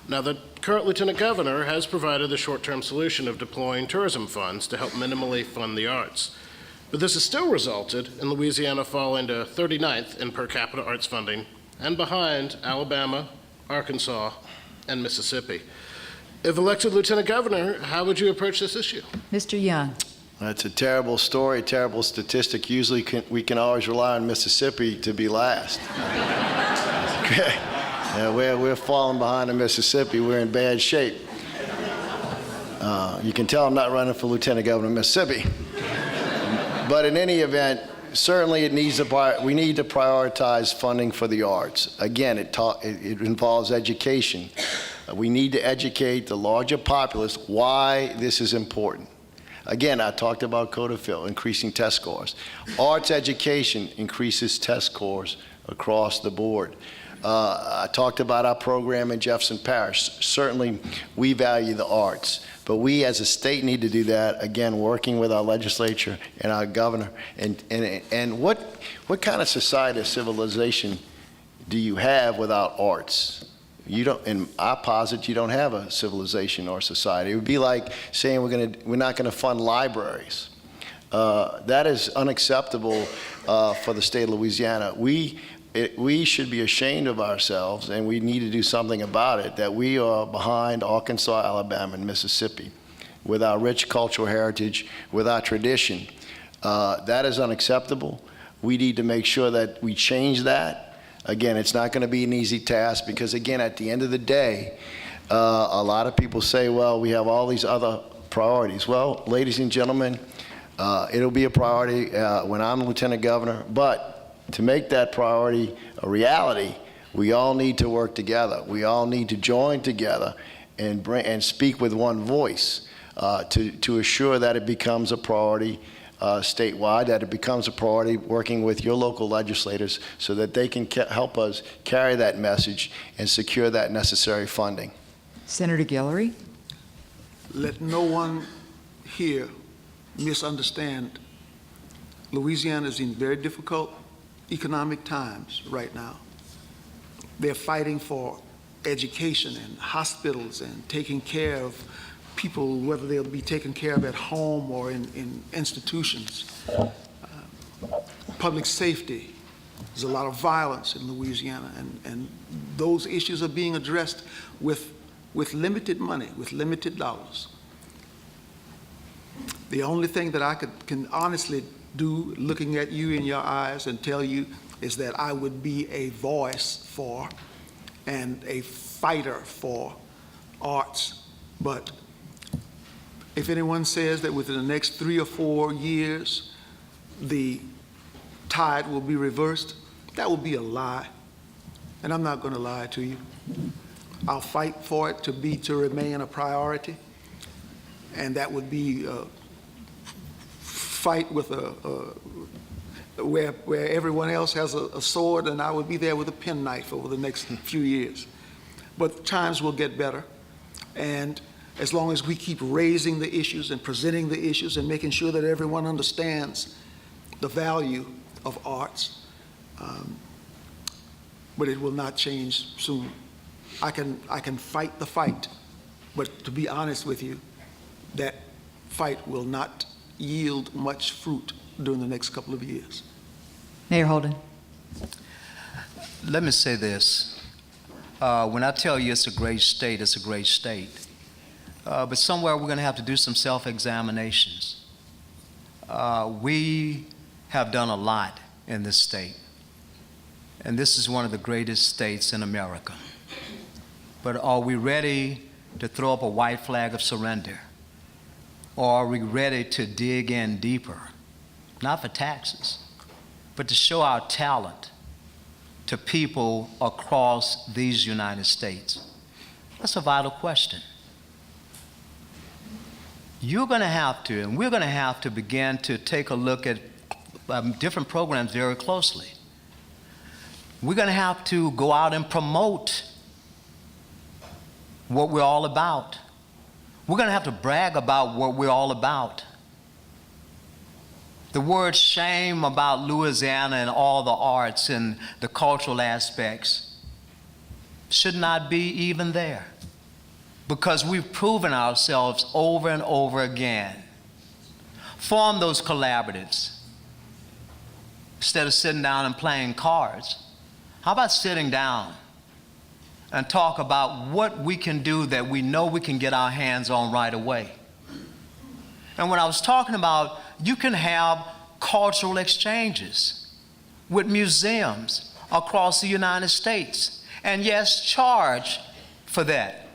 Now, the current Lieutenant Governor has provided the short-term solution of deploying tourism funds to help minimally fund the arts. But this has still resulted in Louisiana falling to 39th in per capita arts funding and behind Alabama, Arkansas, and Mississippi. If elected Lieutenant Governor, how would you approach this issue? Mr. Young. That's a terrible story, terrible statistic. Usually we can always rely on Mississippi to be last. Okay. We're falling behind in Mississippi. We're in bad shape. You can tell I'm not running for Lieutenant Governor of Mississippi. But in any event, certainly we need to prioritize funding for the arts. Again, it involves education. We need to educate the larger populace why this is important. Again, I talked about Codafil, increasing test scores. Arts education increases test scores across the board. I talked about our program in Jefferson Parish. Certainly, we value the arts, but we as a state need to do that, again, working with our legislature and our governor. And what kind of society or civilization do you have without arts? You don't, and I posit you don't have a civilization or society. It would be like saying we're not going to fund libraries. That is unacceptable for the state of Louisiana. We we should be ashamed of ourselves, and we need to do something about it, that we are behind Arkansas, Alabama, and Mississippi with our rich cultural heritage, with our tradition. That is unacceptable. We need to make sure that we change that. Again, it's not going to be an easy task because, again, at the end of the day, a lot of people say, well, we have all these other priorities. Well, ladies and gentlemen, it'll be a priority when I'm lieutenant governor, but to make that priority a reality, we all need to work together. We all need to join together and speak with one voice to assure that it becomes a priority statewide, that it becomes a priority working with your local legislators so that they can help us carry that message and secure that necessary funding. Senator Guillory? Let no one here misunderstand. Louisiana is in very difficult economic times right now. They're fighting for education and hospitals and taking care of people, whether they'll be taken care of at home or in institutions. Public safety. There's a lot of violence in Louisiana, and those issues are being addressed with limited money, with limited dollars. The only thing that I can honestly do, looking at you in your eyes, and tell you is that I would be a voice for and a fighter for arts. But if anyone says that within the next 3 or 4 years the tide will be reversed, that will be a lie. And I'm not going to lie to you. I'll fight for it to remain a priority, and that would be fight with where everyone else has a sword, and I would be there with a penknife over the next few years. But times will get better, and as long as we keep raising the issues and presenting the issues and making sure that everyone understands the value of arts, but it will not change soon. I can fight the fight, but to be honest with you, that fight will not yield much fruit during the next couple of years. Mayor Holden? Let me say this. When I tell you it's a great state, it's a great state. But somewhere we're going to have to do some self-examinations. We have done a lot in this state, and this is one of the greatest states in America. But are we ready to throw up a white flag of surrender? Or are we ready to dig in deeper, not for taxes, but to show our talent to people across these United States? That's a vital question. You're going to have to, and we're going to have to begin to take a look at different programs very closely. We're going to have to go out and promote what we're all about. We're going to have to brag about what we're all about. The word shame about Louisiana and all the arts and the cultural aspects should not be even there, because we've proven ourselves over and over again. Form those collaboratives. Instead of sitting down and playing cards, how about sitting down and talk about what we can do that we know we can get our hands on right away? And when I was talking about, you can have cultural exchanges with museums across the United States, and yes, charge for that.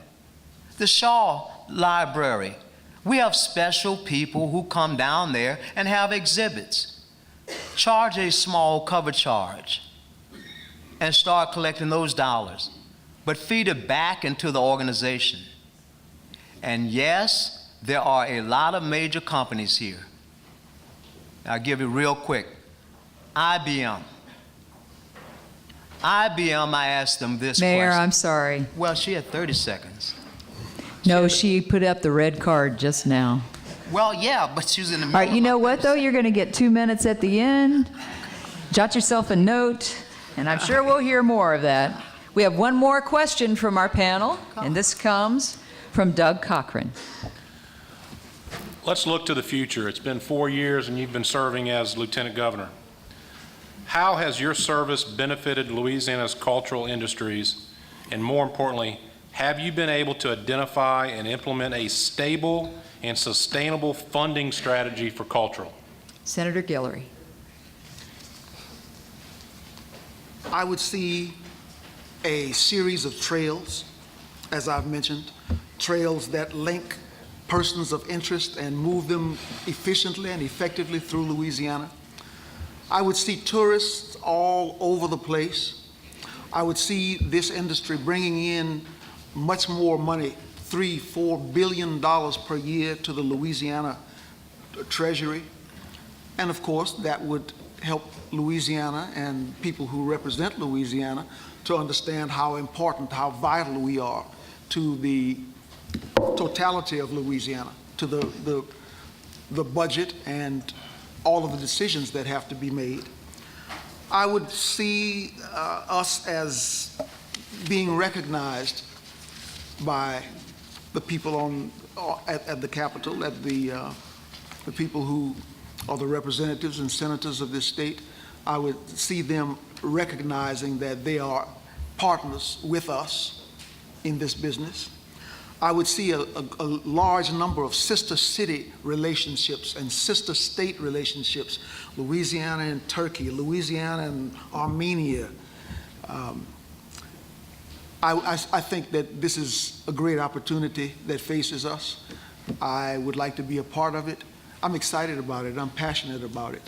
The Shaw Library, we have special people who come down there and have exhibits. Charge a small cover charge and start collecting those dollars, but feed it back into the organization. And yes, there are a lot of major companies here. I'll give you real quick. IBM, I asked them this Mayor, question. I'm sorry. Well, she had 30 seconds. No, she put up the red card just now. Well, yeah, but she was in the All middle right, you of know my what, though? You're going to get 2 minutes at the end. Jot yourself a note, and I'm sure we'll hear more of that. We have one more question from our panel, and this comes from Doug Cochran. Let's look to the future. It's been 4 years and you've been serving as Lieutenant Governor. How has your service benefited Louisiana's cultural industries? And more importantly, have you been able to identify and implement a stable and sustainable funding strategy for cultural? Senator Guillory. I would see a series of trails, as I've mentioned, trails that link persons of interest and move them efficiently and effectively through Louisiana. I would see tourists all over the place. I would see this industry bringing in much more money, $3-4 billion per year to the Louisiana Treasury. And of course, that would help Louisiana and people who represent Louisiana to understand how important, how vital we are to the totality of Louisiana, to the budget and all of the decisions that have to be made. I would see us as being recognized by the people at the Capitol, at the people who are the representatives and senators of this state. I would see them recognizing that they are partners with us in this business. I would see a large number of sister city relationships and sister state relationships, Louisiana and Turkey, Louisiana and Armenia. I think that this is a great opportunity that faces us. I would like to be a part of it. I'm excited about it. I'm passionate about it.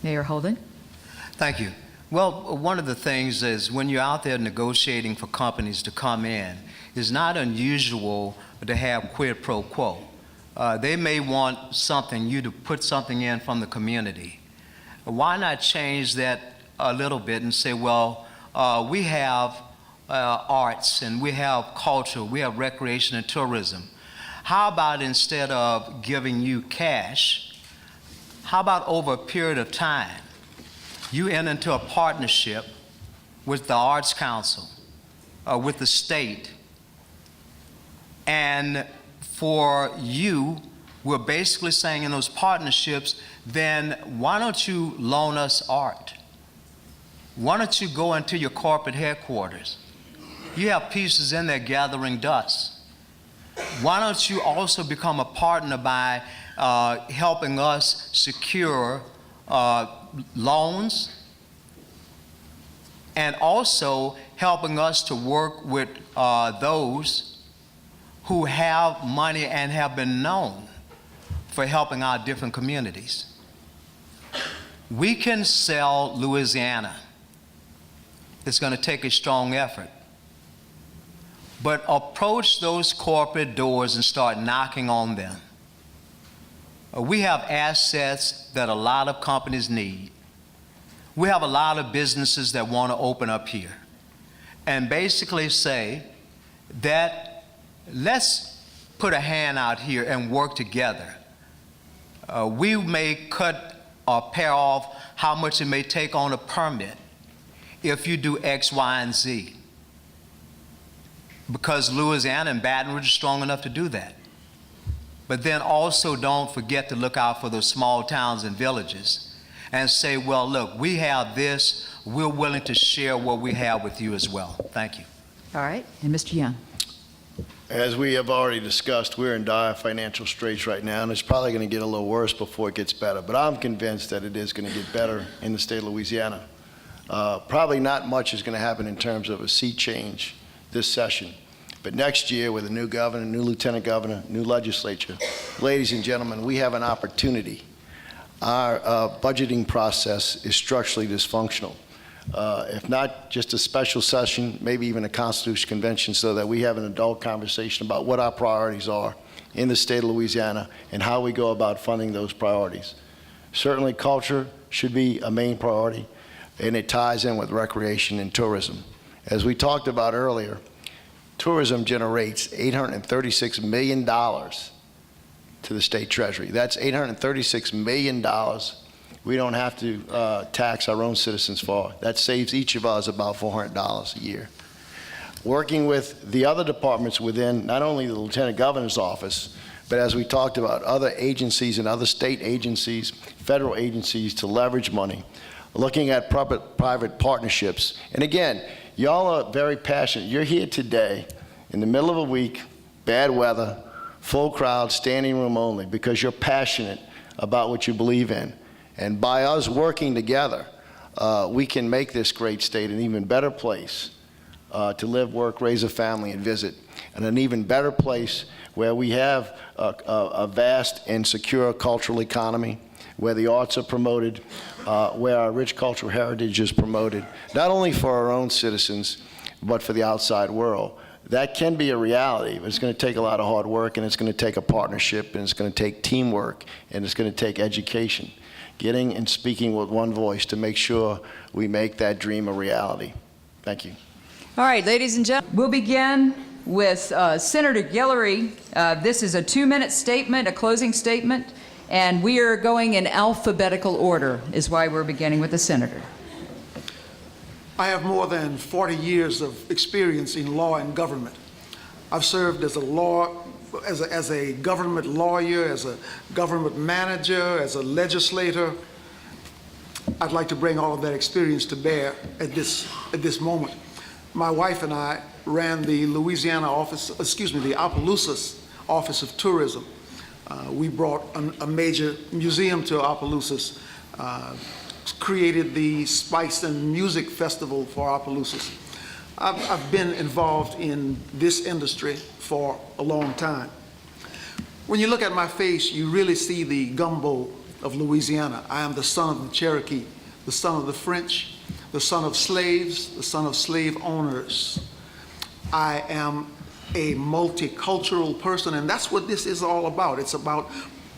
Mayor Holden. Thank you. Well, one of the things is when you're out there negotiating for companies to come in, it's not unusual to have quid pro quo. They may want something, you to put something in from the community. Why not change that a little bit and say, well, we have arts and we have culture, we have recreation and tourism. How about instead of giving you cash, how about over a period of time, you enter into a partnership with the Arts Council, with the state, and for you, we're basically saying in those partnerships, then why don't you loan us art? Why don't you go into your corporate headquarters? You have pieces in there gathering dust. Why don't you also become a partner by helping us secure loans and also helping us to work with those who have money and have been known for helping our different communities. We can sell Louisiana. It's going to take a strong effort. But approach those corporate doors and start knocking on them. We have assets that a lot of companies need. We have a lot of businesses that want to open up here. And basically say that let's put a hand out here and work together. We may cut or pare off how much it may take on a permit if you do X, Y, and Z. Because Louisiana and Baton Rouge are strong enough to do that. But then also don't forget to look out for those small towns and villages and say, well, look, we have this, we're willing to share what we have with you as well. Thank you. All right, and Mr. Young. As we have already discussed, we're in dire financial straits right now, and it's probably going to get a little worse before it gets better. But I'm convinced that it is going to get better in the state of Louisiana. Probably not much is going to happen in terms of a seat change this session. But next year, with a new governor, new lieutenant governor, new legislature, ladies and gentlemen, we have an opportunity. Our budgeting process is structurally dysfunctional. If not just a special session, maybe even a constitutional convention, so that we have an adult conversation about what our priorities are in the state of Louisiana and how we go about funding those priorities. Certainly culture should be a main priority, and it ties in with recreation and tourism. As we talked about earlier, tourism generates $836 million to the state treasury. That's $836 million we don't have to tax our own citizens for. That saves each of us about $400 a year. Working with the other departments within not only the Lieutenant Governor's office, but as we talked about, other agencies and other state agencies, federal agencies to leverage money, looking at private partnerships. And again, y'all are very passionate. You're here today in the middle of a week, bad weather, full crowd, standing room only, because you're passionate about what you believe in. And by us working together, we can make this great state an even better place to live, work, raise a family, and visit, and an even better place where we have a vast and secure cultural economy, where the arts are promoted, where our rich cultural heritage is promoted, not only for our own citizens, but for the outside world. That can be a reality, but it's going to take a lot of hard work, and it's going to take a partnership, and it's going to take teamwork, and it's going to take education, getting and speaking with one voice to make sure we make that dream a reality. Thank you. All right, ladies and gentlemen, we'll begin with Senator Guillory. This is a 2-minute statement, a closing statement, and we are going in alphabetical order, is why we're beginning with the senator. I have more than 40 years of experience in law and government. I've served as a government lawyer, as a government manager, as a legislator. I'd like to bring all of that experience to bear at this moment. My wife and I ran the Louisiana office, the Opelousas Office of Tourism. We brought a major museum to Opelousas, created the Spice and Music Festival for Opelousas. I've been involved in this industry for a long time. When you look at my face, you really see the gumbo of Louisiana. I am the son of the Cherokee, the son of the French, the son of slaves, the son of slave owners. I am a multicultural person, and that's what this is all about. It's about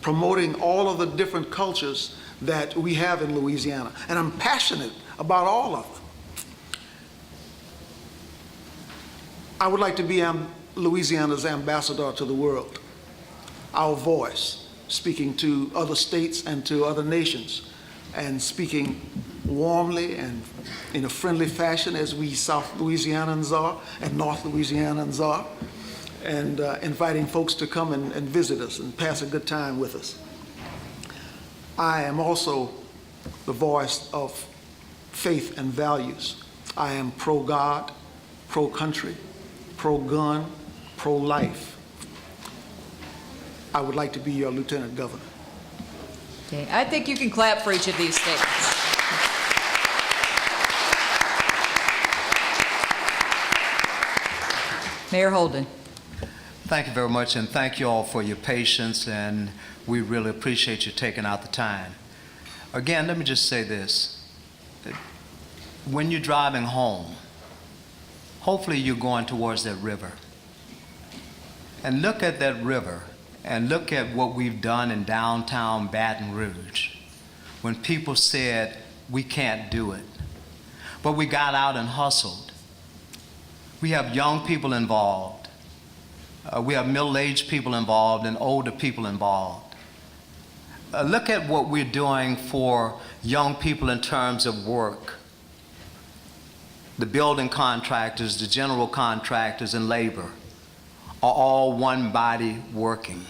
promoting all of the different cultures that we have in Louisiana, and I'm passionate about all of them. I would like to be Louisiana's ambassador to the world, our voice, speaking to other states and to other nations, and speaking warmly and in a friendly fashion as we South Louisianans are and North Louisianans are, and inviting folks to come and visit us and pass a good time with us. I am also the voice of faith and values. I am pro-God, pro-country, pro-gun, pro-life. I would like to be your Lieutenant Governor. Okay, I think you can clap for each of these statements. Mayor Holden. Thank you very much, and thank you all for your patience, and we really appreciate you taking out the time. Again, let me just say this. When you're driving home, hopefully you're going towards that river. And look at that river, and look at what we've done in downtown Baton Rouge when people said, we can't do it. But we got out and hustled. We have young people involved. We have middle-aged people involved and older people involved. Look at what we're doing for young people in terms of work. The building contractors, the general contractors, and labor are all one body working.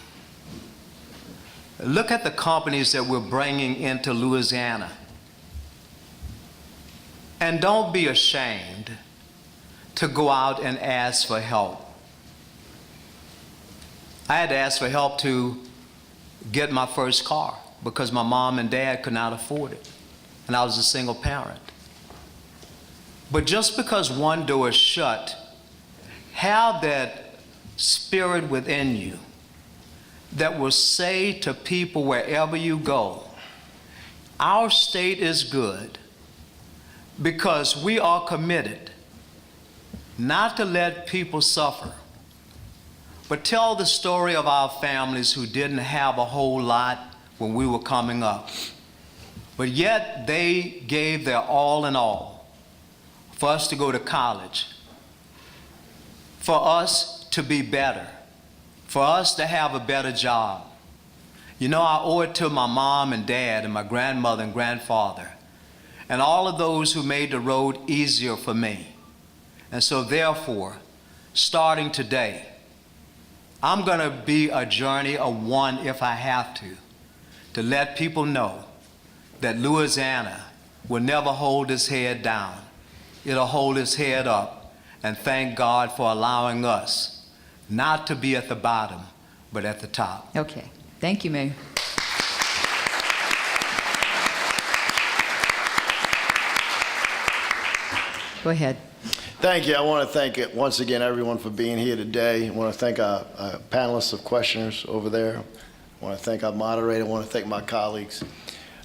Look at the companies that we're bringing into Louisiana. And don't be ashamed to go out and ask for help. I had to ask for help to get my first car because my mom and dad could not afford it, and I was a single parent. But just because one door is shut, have that spirit within you that will say to people wherever you go, our state is good because we are committed not to let people suffer, but tell the story of our families who didn't have a whole lot when we were coming up. But yet they gave their all in all for us to go to college, for us to be better, for us to have a better job. You know, I owe it to my mom and dad and my grandmother and grandfather and all of those who made the road easier for me. And so therefore, starting today, I'm going to be a journey of one if I have to let people know that Louisiana will never hold its head down. It'll hold its head up, and thank God for allowing us not to be at the bottom, but at the top. Okay. Thank you, Mayor. Go ahead. Thank you. I want to thank once again everyone for being here today. I want to thank our panelists of questioners over there. I want to thank our moderator. I want to thank my colleagues.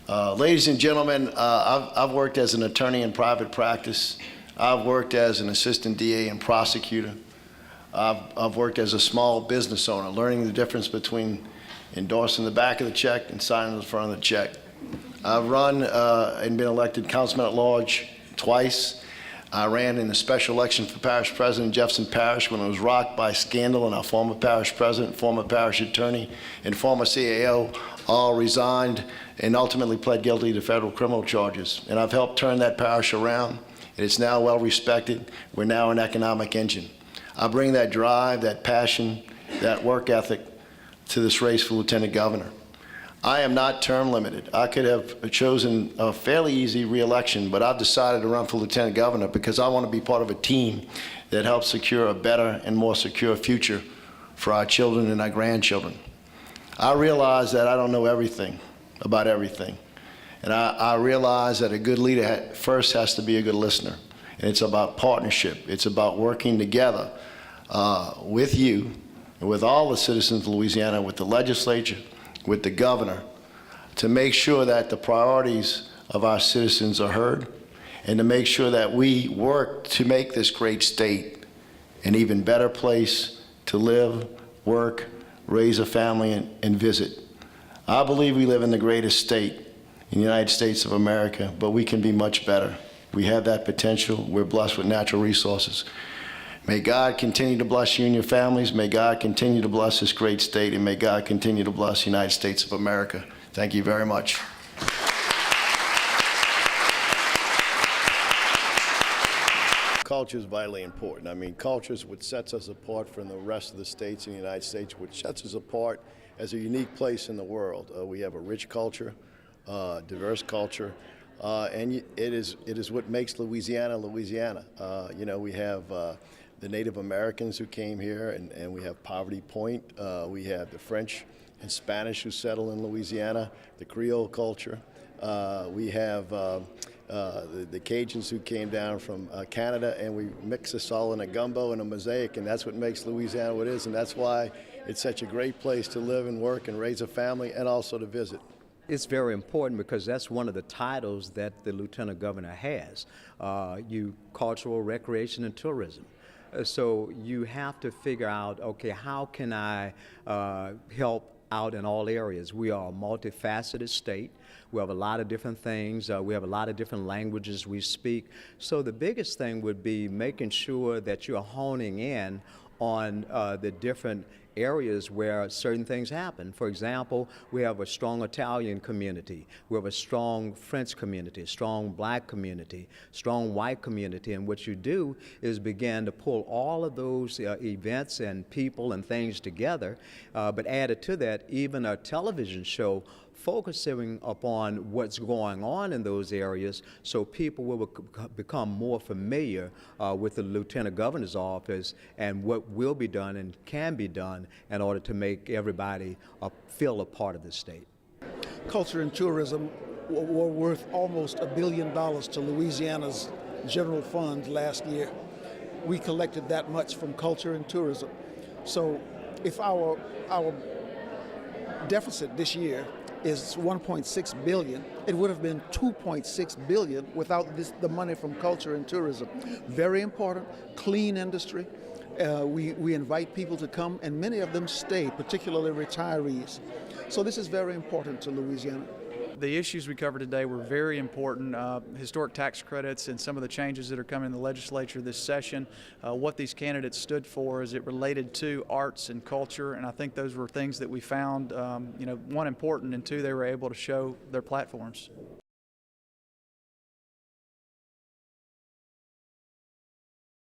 Ladies and gentlemen, I've worked as an attorney in private practice. I've worked as an assistant DA and prosecutor. I've worked as a small business owner, learning the difference between endorsing the back of the check and signing the front of the check. I've run and been elected councilman at large twice. I ran in the special election for parish president in Jefferson Parish when it was rocked by scandal, and our former parish president, former parish attorney, and former CAO all resigned and ultimately pled guilty to federal criminal charges. And I've helped turn that parish around, and it's now well respected. We're now an economic engine. I bring that drive, that passion, that work ethic to this race for lieutenant governor. I am not term limited. I could have chosen a fairly easy re-election, but I've decided to run for lieutenant governor because I want to be part of a team that helps secure a better and more secure future for our children and our grandchildren. I realize that I don't know everything about everything. And I realize that a good leader first has to be a good listener. And it's about partnership. It's about working together with you and with all the citizens of Louisiana, with the legislature, with the governor, to make sure that the priorities of our citizens are heard and to make sure that we work to make this great state an even better place to live, work, raise a family, and visit. I believe we live in the greatest state in the United States of America, but we can be much better. We have that potential. We're blessed with natural resources. May God continue to bless you and your families. May God continue to bless this great state, and may God continue to bless the United States of America. Thank you very much. Culture is vitally important. I mean, culture is what sets us apart from the rest of the states in the United States, which sets us apart as a unique place in the world. We have a rich culture, diverse culture, and it is what makes Louisiana, Louisiana. You know, we have the Native Americans who came here, and we have Poverty Point. We have the French and Spanish who settled in Louisiana, the Creole culture. We have the Cajuns who came down from Canada, and we mix this all in a gumbo and a mosaic, and that's what makes Louisiana what it is, and that's why it's such a great place to live and work and raise a family and also to visit. It's very important because that's one of the titles that the lieutenant governor has, cultural, recreation, and tourism. So you have to figure out, okay, how can I help out in all areas? We are a multifaceted state. We have a lot of different things. We have a lot of different languages we speak. So the biggest thing would be making sure that you're honing in on the different areas where certain things happen. For example, we have a strong Italian community, we have a strong French community, a strong black community, strong white community, and what you do is begin to pull all of those events and people and things together, but added to that, even a television show focusing upon what's going on in those areas so people will become more familiar with the Lieutenant Governor's office and what will be done and can be done in order to make everybody feel a part of the state. Culture and tourism were worth almost $1 billion to Louisiana's general fund last year. We collected that much from culture and tourism. So if our deficit this year is $1.6 billion. It would have been $2.6 billion without the money from culture and tourism. Very important, clean industry. We invite people to come, and many of them stay, particularly retirees. So this is very important to Louisiana. The issues we covered today were very important. Historic tax credits and some of the changes that are coming in the legislature this session, what these candidates stood for as it related to arts and culture, and I think those were things that we found, one, important, and two, they were able to show their platforms.